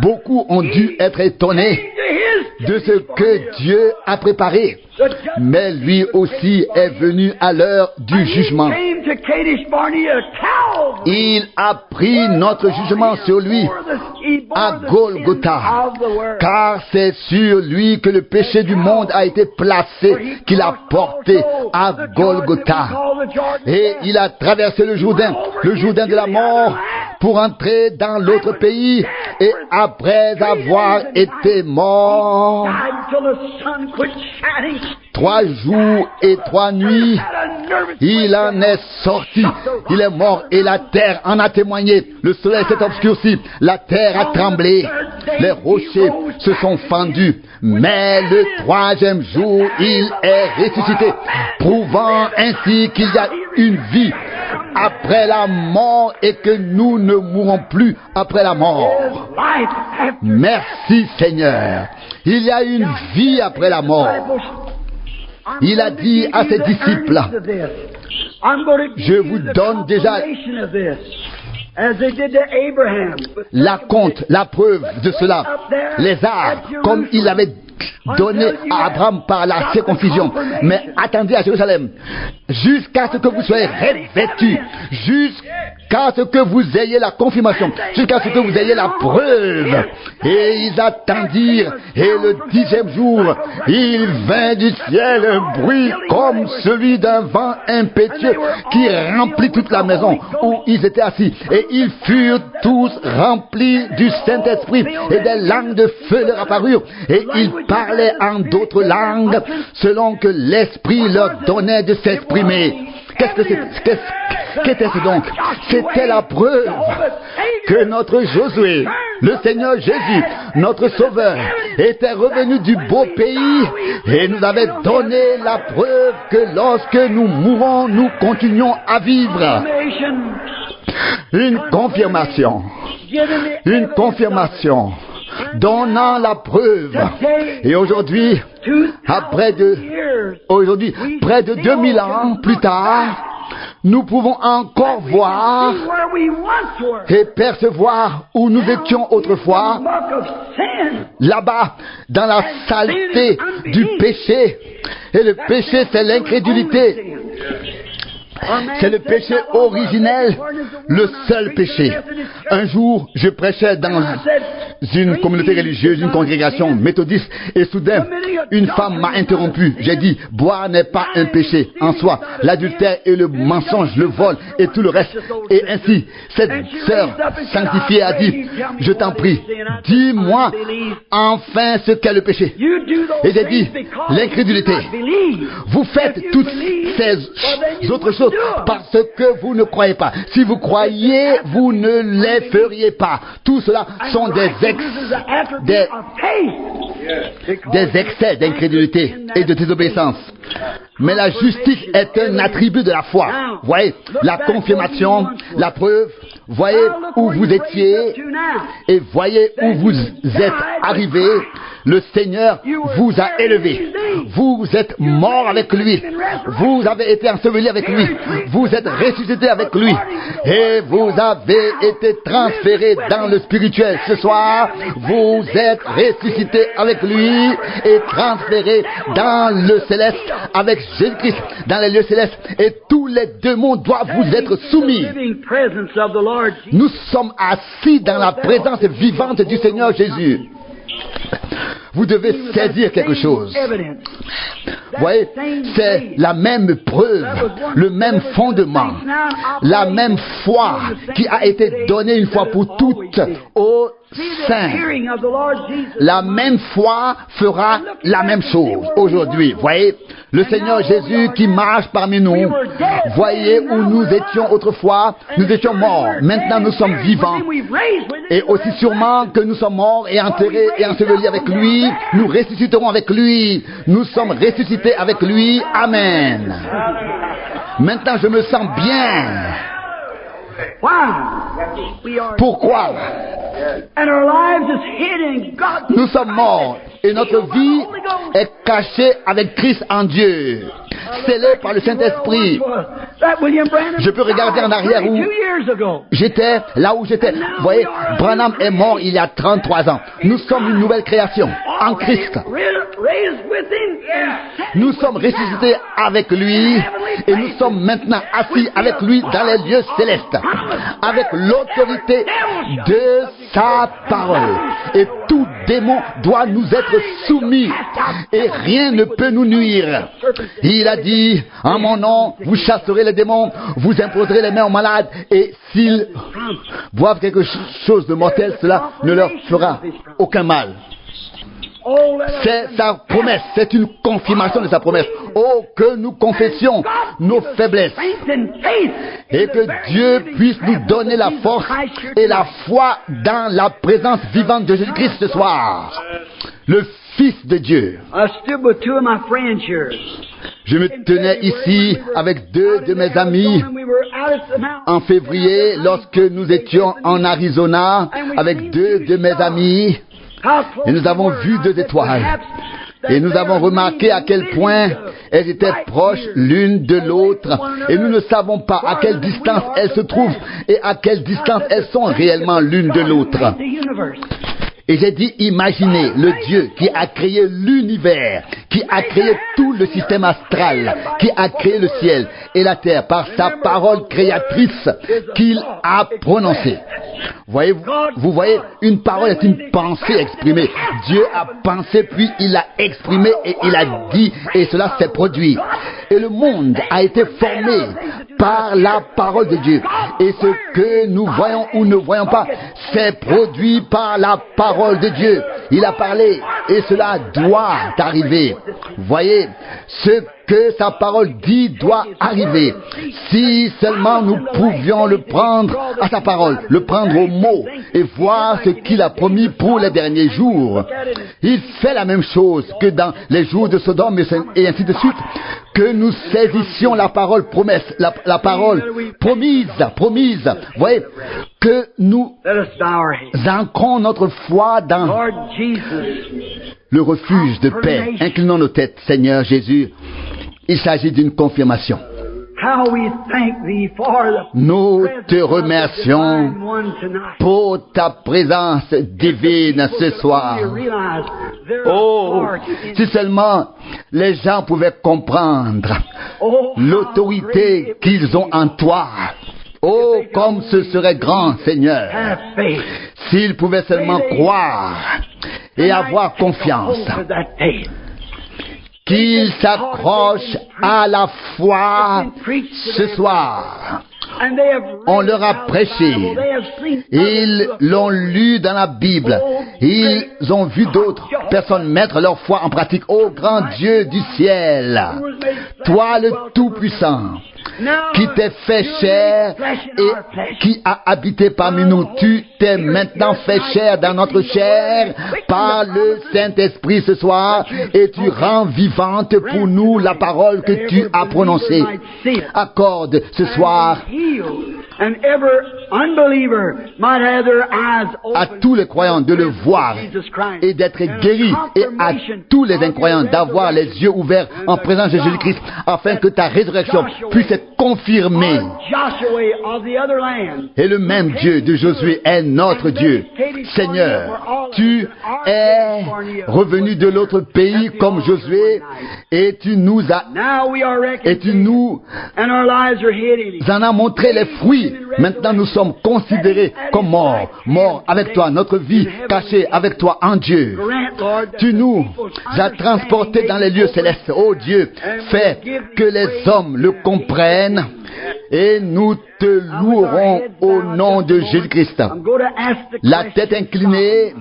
Beaucoup ont dû être étonnés de ce que Dieu a préparé. Mais lui aussi est venu à l'heure du jugement. Il a pris notre jugement sur lui à Golgotha, car c'est sur lui que le péché du monde a été placé, qu'il a porté à Golgotha. Et il a traversé le Jourdain de la mort, pour entrer dans l'autre pays, et après avoir été mort 3 jours et 3 nuits, il en est sorti. Il est mort et la terre en a témoigné. Le soleil s'est obscurci, la terre a tremblé, les rochers se sont fendus. Mais le 3e jour, il est ressuscité, prouvant ainsi qu'il y a une vie après la mort et que nous ne mourrons plus après la mort. Merci Seigneur. Il y a une vie après la mort. Il a dit à ses disciples, je vous donne déjà la preuve de cela, les arbres, comme il avait donné à Abraham par la circoncision. Mais attendez à Jérusalem, jusqu'à ce que vous soyez revêtus, jusqu'à ce que vous ayez la confirmation, jusqu'à ce que vous ayez la preuve. Et ils attendirent, et le 10e jour, il vint du ciel un bruit comme celui d'un vent impétueux qui remplit toute la maison où ils étaient assis. Et ils furent tous remplis du Saint-Esprit, et des langues de feu leur apparurent, et ils parlaient en d'autres langues selon que l'Esprit leur donnait de s'exprimer. Qu'était-ce donc? C'était la preuve que notre Josué, le Seigneur Jésus, notre Sauveur, était revenu du beau pays et nous avait donné la preuve que lorsque nous mourons, nous continuons à vivre. Une confirmation donnant la preuve. Et aujourd'hui, près de 2000 ans plus tard, nous pouvons encore voir et percevoir où nous étions autrefois, là-bas, dans la saleté du péché. Et le péché, c'est l'incrédulité. C'est le péché originel, le seul péché. Un jour, je prêchais dans une communauté religieuse, une congrégation méthodiste, et soudain, une femme m'a interrompu. J'ai dit, boire n'est pas un péché en soi. L'adultère et le mensonge, le vol et tout le reste. Et ainsi, cette sœur sanctifiée a dit, je t'en prie, dis-moi enfin ce qu'est le péché. Et j'ai dit, l'incrédulité. Vous faites toutes ces autres choses parce que vous ne croyez pas. Si vous croyez, vous ne les feriez pas. Tout cela sont des excès d'incrédulité et de désobéissance. Mais la justice est un attribut de la foi. Voyez, la confirmation, la preuve, voyez où vous étiez et voyez où vous êtes arrivés. Le Seigneur vous a élevé. Vous êtes mort avec lui. Vous avez été enseveli avec lui. Vous êtes ressuscité avec lui. Et vous avez été transféré dans le spirituel. Ce soir, vous êtes ressuscité avec lui et transféré dans le céleste avec Jésus-Christ dans les lieux célestes. Et tous les démons doivent vous être soumis. Nous sommes assis dans la présence vivante du Seigneur Jésus. Vous devez saisir quelque chose. Vous voyez, c'est la même preuve, le même fondement, la même foi qui a été donnée une fois pour toutes au saints. La même foi fera la même chose aujourd'hui. Voyez, le Seigneur Jésus qui marche parmi nous. Voyez où nous étions autrefois. Nous étions morts. Maintenant nous sommes vivants. Et aussi sûrement que nous sommes morts et enterrés et ensevelis avec lui, nous ressusciterons avec lui. Nous sommes ressuscités avec lui. Amen. Maintenant je me sens bien. Pourquoi? Nous sommes morts et notre vie est cachée avec Christ en Dieu, scellée par le Saint-Esprit. Je peux regarder en arrière où j'étais, là où j'étais. Vous voyez, Branham est mort il y a 33 ans. Nous sommes une nouvelle création en Christ. Nous sommes ressuscités avec lui et nous sommes maintenant assis avec lui dans les lieux célestes, avec l'autorité de sa parole. Et tout démon doit nous être soumis et rien ne peut nous nuire. Il a dit, en mon nom, vous chasserez les démons, vous imposerez les mains aux malades et s'ils boivent quelque chose de mortel, cela ne leur fera aucun mal. C'est sa promesse, c'est une confirmation de sa promesse. Oh, que nous confessions nos faiblesses et que Dieu puisse nous donner la force et la foi dans la présence vivante de Jésus-Christ ce soir, le Fils de Dieu. Je me tenais ici avec deux de mes amis en février lorsque nous étions en Arizona avec deux de mes amis. Et nous avons vu deux étoiles. Et nous avons remarqué à quel point elles étaient proches l'une de l'autre. Et nous ne savons pas à quelle distance elles se trouvent et à quelle distance elles sont réellement l'une de l'autre. Et j'ai dit, imaginez le Dieu qui a créé l'univers, qui a créé tout le système astral, qui a créé le ciel et la terre par sa parole créatrice qu'il a prononcée. Vous voyez, une parole est une pensée exprimée. Dieu a pensé, puis il a exprimé et il a dit, et cela s'est produit. Et le monde a été formé par la parole de Dieu. Et ce que nous voyons ou ne voyons pas, c'est produit par la parole de Dieu. Il a parlé et cela doit arriver. Voyez, ce que sa parole dit doit arriver. Si seulement nous pouvions le prendre à sa parole, le prendre au mot et voir ce qu'il a promis pour les derniers jours. Il fait la même chose que dans les jours de Sodome et ainsi de suite, que nous saisissions la parole promesse, la parole promise. Voyez, que nous ancrons notre foi dans le refuge de paix. Inclinons nos têtes, Seigneur Jésus. Il s'agit d'une confirmation. Nous te remercions pour ta présence divine ce soir. Oh, si seulement les gens pouvaient comprendre l'autorité qu'ils ont en toi. Oh, comme ce serait grand, Seigneur, s'ils pouvaient seulement croire et avoir confiance. Qu'ils s'accrochent à la foi ce soir. On leur a prêché. Ils l'ont lu dans la Bible. Ils ont vu d'autres personnes mettre leur foi en pratique. Ô grand Dieu du ciel, toi le Tout-Puissant, qui t'es fait chair et qui a habité parmi nous. Tu t'es maintenant fait chair dans notre chair par le Saint-Esprit ce soir et tu rends vivante pour nous la parole que tu as prononcée. Accorde ce soir à tous les croyants de le voir et d'être guéris et à tous les incroyants d'avoir les yeux ouverts en présence de Jésus-Christ afin que ta résurrection puisse être confirmée. Et le même Dieu de Josué est notre Dieu. Seigneur, tu es revenu de l'autre pays comme Josué et tu nous en as montré les fruits. Maintenant nous sommes sommes considérés comme morts, morts avec toi, notre vie cachée avec toi en Dieu. Tu nous as transportés dans les lieux célestes. Oh Dieu, fais que les hommes le comprennent et nous te louerons au nom de Jésus-Christ. La tête inclinée,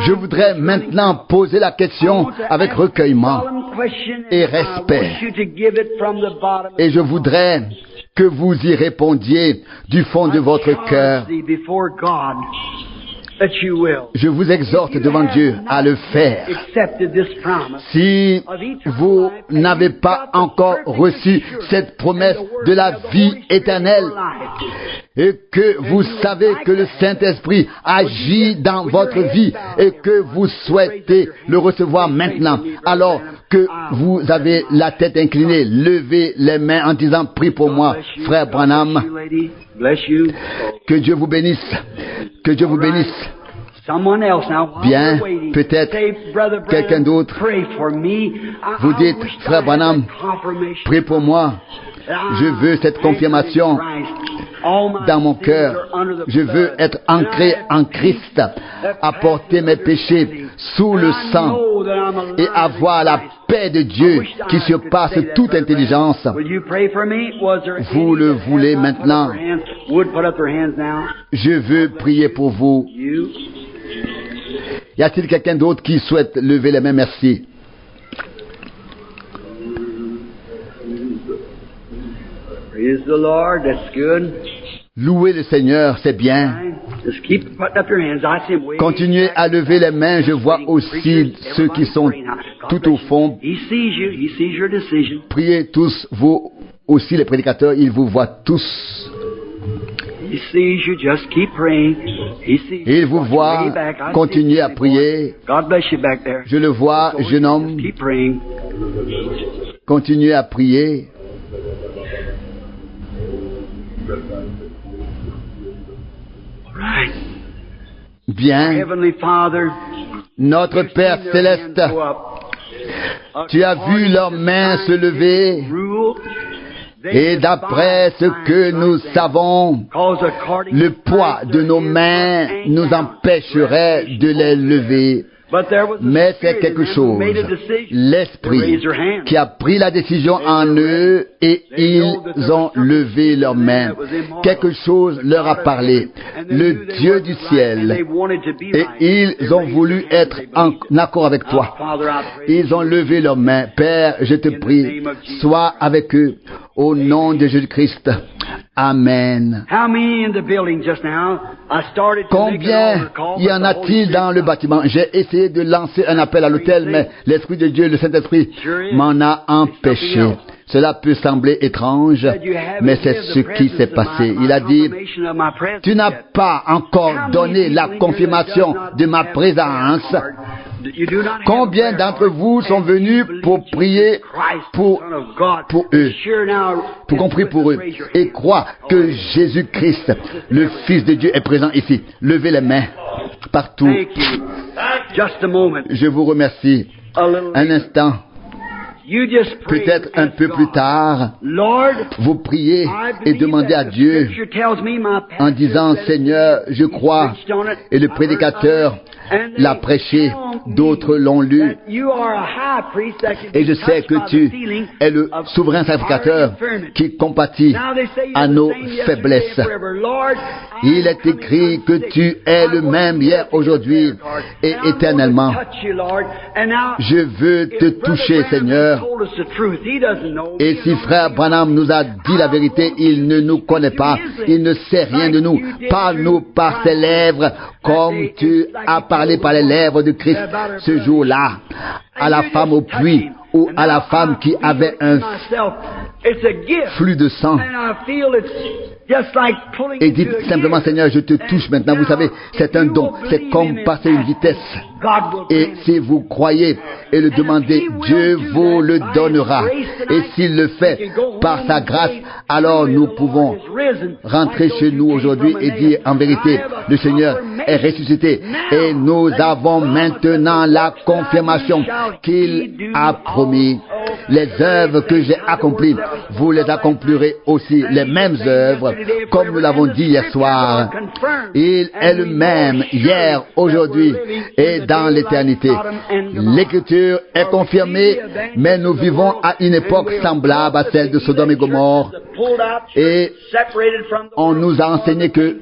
je voudrais maintenant poser la question avec recueillement et respect. Et je voudrais que vous y répondiez du fond de votre cœur. Je vous exhorte devant Dieu à le faire. Si vous n'avez pas encore reçu cette promesse de la vie éternelle et que vous savez que le Saint-Esprit agit dans votre vie et que vous souhaitez le recevoir maintenant, alors que vous avez la tête inclinée, levez les mains en disant « Prie pour moi, frère Branham ». Que Dieu vous bénisse. Que Dieu vous bénisse. Bien, peut-être quelqu'un d'autre. Vous dites, frère Branham, prie pour moi. Je veux cette confirmation dans mon cœur. Je veux être ancré en Christ, apporter mes péchés sous le sang et avoir la paix de Dieu qui surpasse toute intelligence. Vous le voulez maintenant? Je veux prier pour vous. Y a-t-il quelqu'un d'autre qui souhaite lever les mains? Merci. Praise the Lord, that's good. Louez le Seigneur, c'est bien. Just keep putting up your hands. I see him waving. Continuez à lever les mains. Je vois aussi ceux qui sont tout au fond. He sees you. He sees your decision. Priez tous, vous aussi les prédicateurs, ils vous voient tous. He sees you. Just keep praying. He sees Il you. vous voit. Way back. I see Continuez you à prier. God bless you back there. Je le vois, jeune homme. Just keep praying. Continuez à prier. Right. Bien. Heavenly Father, Notre Père céleste, tu as vu leurs mains se lever et d'après ce que nous savons, le poids de nos mains nous empêcherait de les lever. Mais c'est quelque chose, l'Esprit, qui a pris la décision en eux et ils ont levé leurs mains. Quelque chose leur a parlé, le Dieu du ciel, et ils ont voulu être en accord avec toi. Ils ont levé leurs mains. Père, je te prie, sois avec eux au nom de Jésus-Christ. Amen. Combien y en a-t-il dans le bâtiment? J'ai essayé de lancer un appel à l'autel, mais l'Esprit de Dieu, le Saint-Esprit, m'en a empêché. Cela peut sembler étrange, mais c'est ce qui s'est passé. Il a dit, tu n'as pas encore donné la confirmation de ma présence. Combien d'entre vous sont venus pour prier pour eux, pour qu'on prie pour eux, et croient que Jésus-Christ, le Fils de Dieu, est présent ici? Levez les mains partout. Je vous remercie. Un instant. Peut-être un peu plus tard, vous priez et demandez à Dieu en disant, Seigneur, je crois, et le prédicateur l'a prêché, d'autres l'ont lu, et je sais que tu es le souverain sacrificateur qui compatit à nos faiblesses. Il est écrit que tu es le même hier, aujourd'hui et éternellement. Je veux te toucher, Seigneur. Et si frère Branham nous a dit la vérité, il ne nous connaît pas, il ne sait rien de nous. Parle-nous par ses lèvres, comme tu as parlé par les lèvres de Christ ce jour-là, à la femme au puits, ou à la femme qui avait un flux de sang. Et dites simplement, Seigneur, je te touche maintenant. Vous savez, c'est un don. C'est comme passer une vitesse. Et si vous croyez et le demandez, Dieu vous le donnera. Et s'il le fait par sa grâce, alors nous pouvons rentrer chez nous aujourd'hui et dire, en vérité, le Seigneur est ressuscité. Et nous avons maintenant la confirmation qu'il a promis. Les œuvres que j'ai accomplies, vous les accomplirez aussi, les mêmes œuvres, comme nous l'avons dit hier soir. Il est le même, hier, aujourd'hui et dans l'éternité. L'Écriture est confirmée, mais nous vivons à une époque semblable à celle de Sodome et Gomorrhe. Et on nous a enseigné que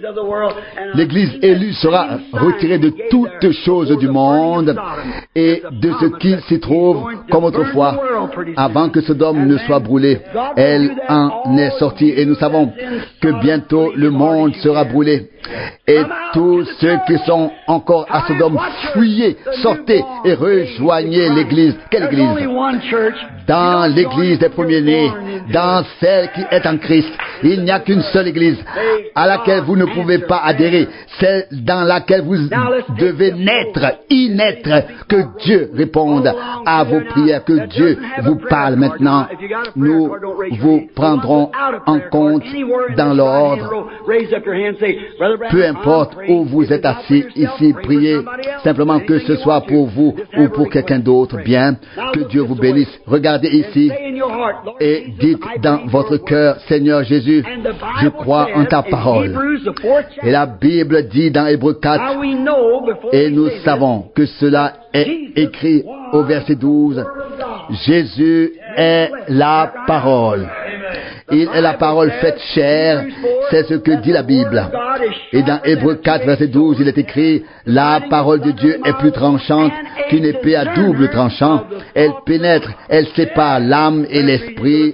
l'Église élue sera retirée de toutes choses du monde et de ce qui s'y trouve comme autrefois. Avant que Sodome ne soit brûlée, elle en est sortie et nous savons que bientôt le monde sera brûlé. Et tous ceux qui sont encore à Sodome, fuyez, sortez et rejoignez l'Église. Quelle Église? Dans l'Église des premiers-nés, dans celle qui est en Christ. Il n'y a qu'une seule Église à laquelle vous ne pouvez pas adhérer, celle dans laquelle vous devez naître, y naître, que Dieu réponde à vos prières, que Dieu vous parle maintenant. Nous vous prendrons en compte dans l'ordre. Peu importe où vous êtes assis ici, priez simplement que ce soit pour vous ou pour quelqu'un d'autre. Bien, que Dieu vous bénisse. Regardez ici et dites dans votre cœur, Seigneur Jésus, je crois en ta parole. Et la Bible dit dans Hébreux 4, et nous savons que cela est écrit au verset 12, Jésus est la parole. Il est la parole faite chair, c'est ce que dit la Bible. Et dans Hébreux 4, verset 12, il est écrit, la parole de Dieu est plus tranchante qu'une épée à double tranchant. Elle pénètre, elle sépare l'âme et l'esprit,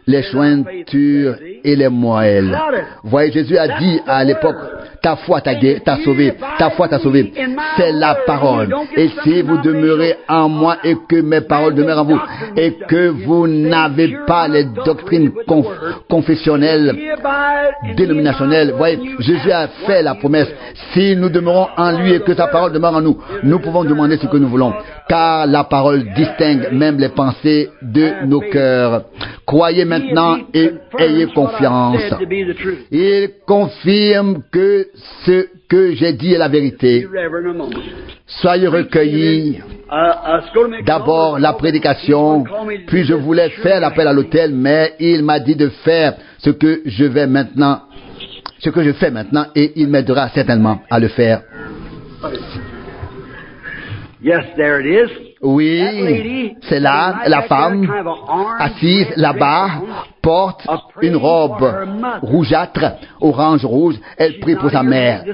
les jointures et les moelles. Voyez, Jésus a dit à l'époque, ta foi t'a sauvé, ta foi t'a sauvé. C'est la parole. Et si vous demeurez en moi et que mes paroles demeurent en vous, et que vous n'avez pas les doctrines confessionnelles, dénominationnelles, voyez, Jésus a fait la promesse. Si nous demeurons en lui et que sa parole demeure en nous, nous pouvons demander ce que nous voulons. Car la parole distingue même les pensées de nos cœurs. Croyez maintenant et ayez confiance. Il confirme que ce que j'ai dit est la vérité. Soyez recueillis. D'abord la prédication, puis je voulais faire l'appel à l'autel, mais il m'a dit de faire ce que je fais maintenant, et il m'aidera certainement à le faire. Yes, there it is. Oui, c'est là, la femme, assise là-bas, porte une robe rougeâtre, orange rouge. Elle prie pour sa mère.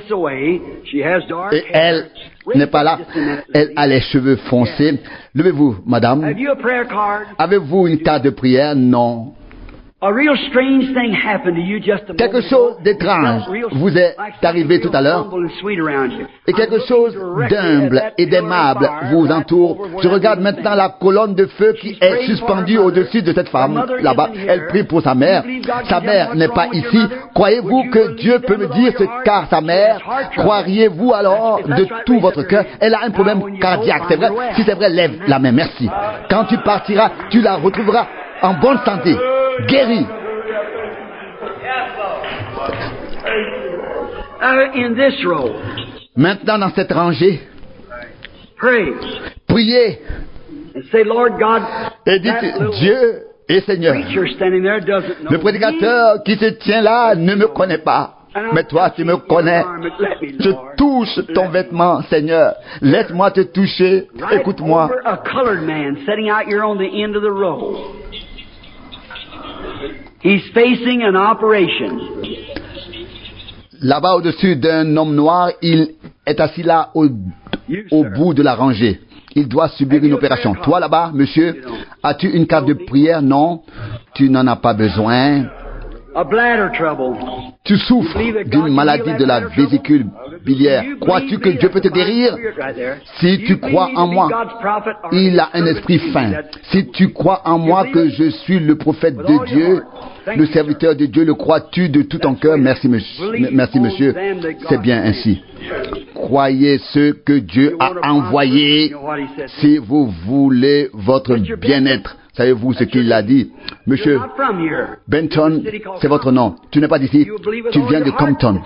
Et elle n'est pas là. Elle a les cheveux foncés. Levez-vous, madame. Avez-vous une carte de prière? Non. Quelque chose d'étrange vous est arrivé tout à l'heure et quelque chose d'humble et d'aimable vous entoure. Je regarde maintenant la colonne de feu qui est suspendue au-dessus de cette femme là-bas. Elle prie pour sa mère. Sa mère n'est pas ici. Croyez-vous que Dieu peut me dire ce qu'a sa mère? Croiriez-vous alors de tout votre cœur? Elle a un problème cardiaque, c'est vrai? Si c'est vrai, lève la main, merci. Quand tu partiras, tu la retrouveras en bonne santé, guéri. Maintenant dans cette rangée, priez et dites, Dieu et Seigneur, le prédicateur qui se tient là ne me connaît pas, mais toi tu me connais. Je touche ton vêtement, Seigneur. Laisse-moi te toucher. Écoute-moi. He's facing an operation. Là-bas au-dessus d'un homme noir, il est assis là au bout de la rangée. Il doit subir une opération. Toi là-bas, monsieur, as-tu une carte de prière? Non, tu n'en as pas besoin. Tu souffres d'une maladie de la vésicule biliaire. Crois-tu que Dieu peut te guérir? Si tu crois en moi, il a un esprit fin. Si tu crois en moi que je suis le prophète de Dieu, le serviteur de Dieu, le crois-tu de tout ton cœur? Merci, monsieur. C'est bien ainsi. Croyez ce que Dieu a envoyé si vous voulez votre bien-être. Savez-vous ce qu'il a dit? Monsieur Benton, c'est votre nom. Tu n'es pas d'ici. Tu viens de Compton.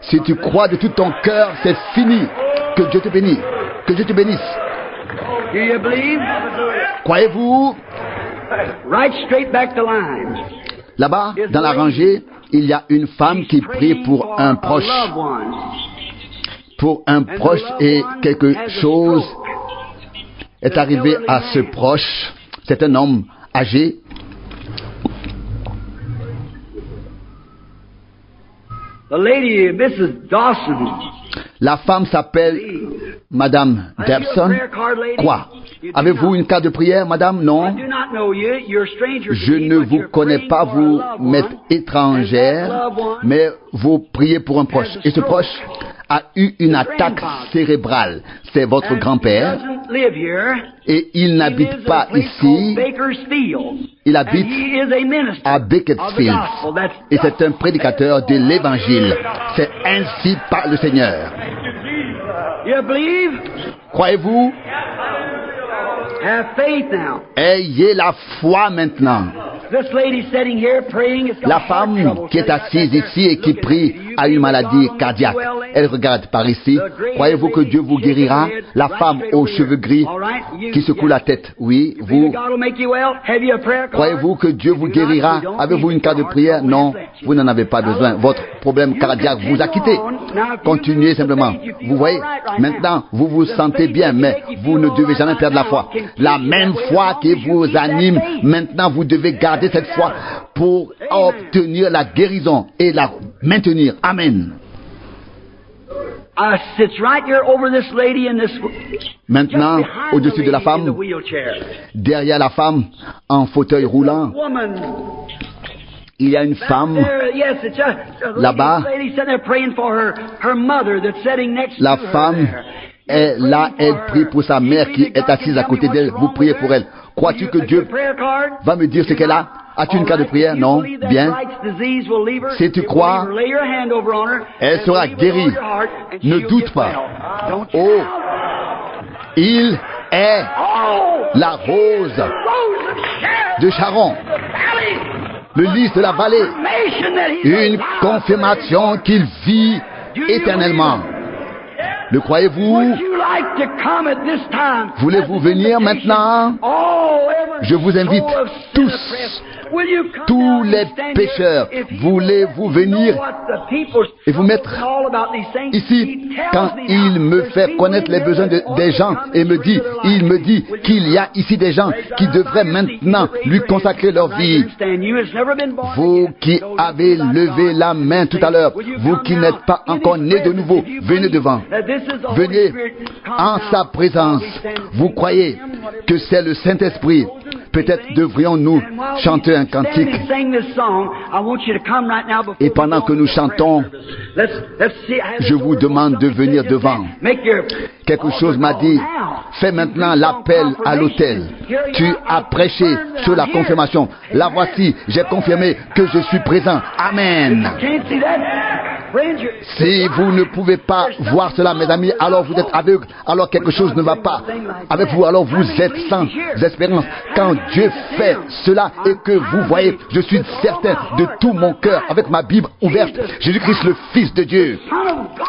Si tu crois de tout ton cœur, c'est fini. Que Dieu te bénisse. Que Dieu te bénisse. Do you believe? Croyez-vous? Right straight back to line. Là-bas, dans la rangée, il y a une femme qui prie pour un proche. Pour un proche, et quelque chose est arrivé à ce proche. C'est un homme âgé. The lady, Mrs. Dawson. La femme s'appelle Madame Dawson. Quoi? Avez-vous une carte de prière, madame? Non. Je ne vous connais pas, vous m'êtes étrangère, mais vous priez pour un proche. Et ce proche a eu une attaque cérébrale. C'est votre grand-père. Et il n'habite pas ici. Il habite à Bakersfield. Et c'est un prédicateur de l'Évangile. C'est ainsi par le Seigneur. Croyez-vous? Ayez la foi maintenant. La femme qui est assise ici et qui prie a une maladie cardiaque. Elle regarde par ici. Croyez-vous que Dieu vous guérira? La femme aux cheveux gris qui secoue la tête. Oui, vous. Croyez-vous que Dieu vous guérira? Avez-vous une carte de prière? Non, vous n'en avez pas besoin. Votre problème cardiaque vous a quitté. Continuez simplement. Vous voyez, maintenant, vous vous sentez bien, mais vous ne devez jamais perdre la foi. La même foi qui vous anime, maintenant vous devez garder cette foi pour obtenir la guérison et la maintenir. Amen. Maintenant, au-dessus de la femme, derrière la femme, en fauteuil roulant, il y a une femme là-bas. La femme est là, elle prie pour sa mère qui est assise à côté d'elle. Vous priez pour elle. Crois-tu que Dieu va me dire ce qu'elle a? As-tu une carte de prière? Non. Bien. Si tu crois, elle sera guérie. Ne doute pas. Oh, il est la rose de Sharon, le lys de la vallée, une confirmation qu'il vit éternellement. Le croyez-vous? Voulez-vous venir maintenant? Je vous invite tous les pécheurs, voulez-vous venir et vous mettre ici? Quand il me fait connaître les besoins des gens et il me dit qu'il y a ici des gens qui devraient maintenant lui consacrer leur vie. Vous qui avez levé la main tout à l'heure, vous qui n'êtes pas encore nés de nouveau, venez devant. Venez en sa présence. Vous croyez que c'est le Saint-Esprit? Peut-être devrions-nous chanter un cantique. Et pendant que nous chantons, je vous demande de venir devant. Quelque chose m'a dit, fais maintenant l'appel à l'autel. Tu as prêché sur la confirmation. La voici, j'ai confirmé que je suis présent. Amen. Si vous ne pouvez pas voir cela, mes amis, alors vous êtes aveugles, alors quelque chose ne va pas avec vous, alors vous êtes sans espérance. Quand Dieu fait cela et que vous voyez, je suis certain de tout mon cœur, avec ma Bible ouverte, Jésus-Christ, le Fils de Dieu,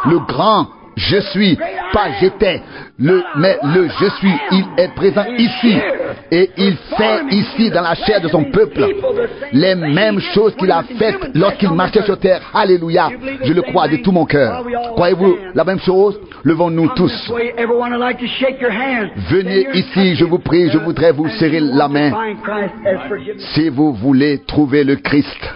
le grand je suis, pas j'étais, mais le je suis, il est présent ici. Et il fait ici, dans la chair de son peuple, les mêmes choses qu'il a faites lorsqu'il marchait sur terre. Alléluia. Je le crois de tout mon cœur. Croyez-vous la même chose? Levons-nous tous. Venez ici, je vous prie, je voudrais vous serrer la main si vous voulez trouver le Christ.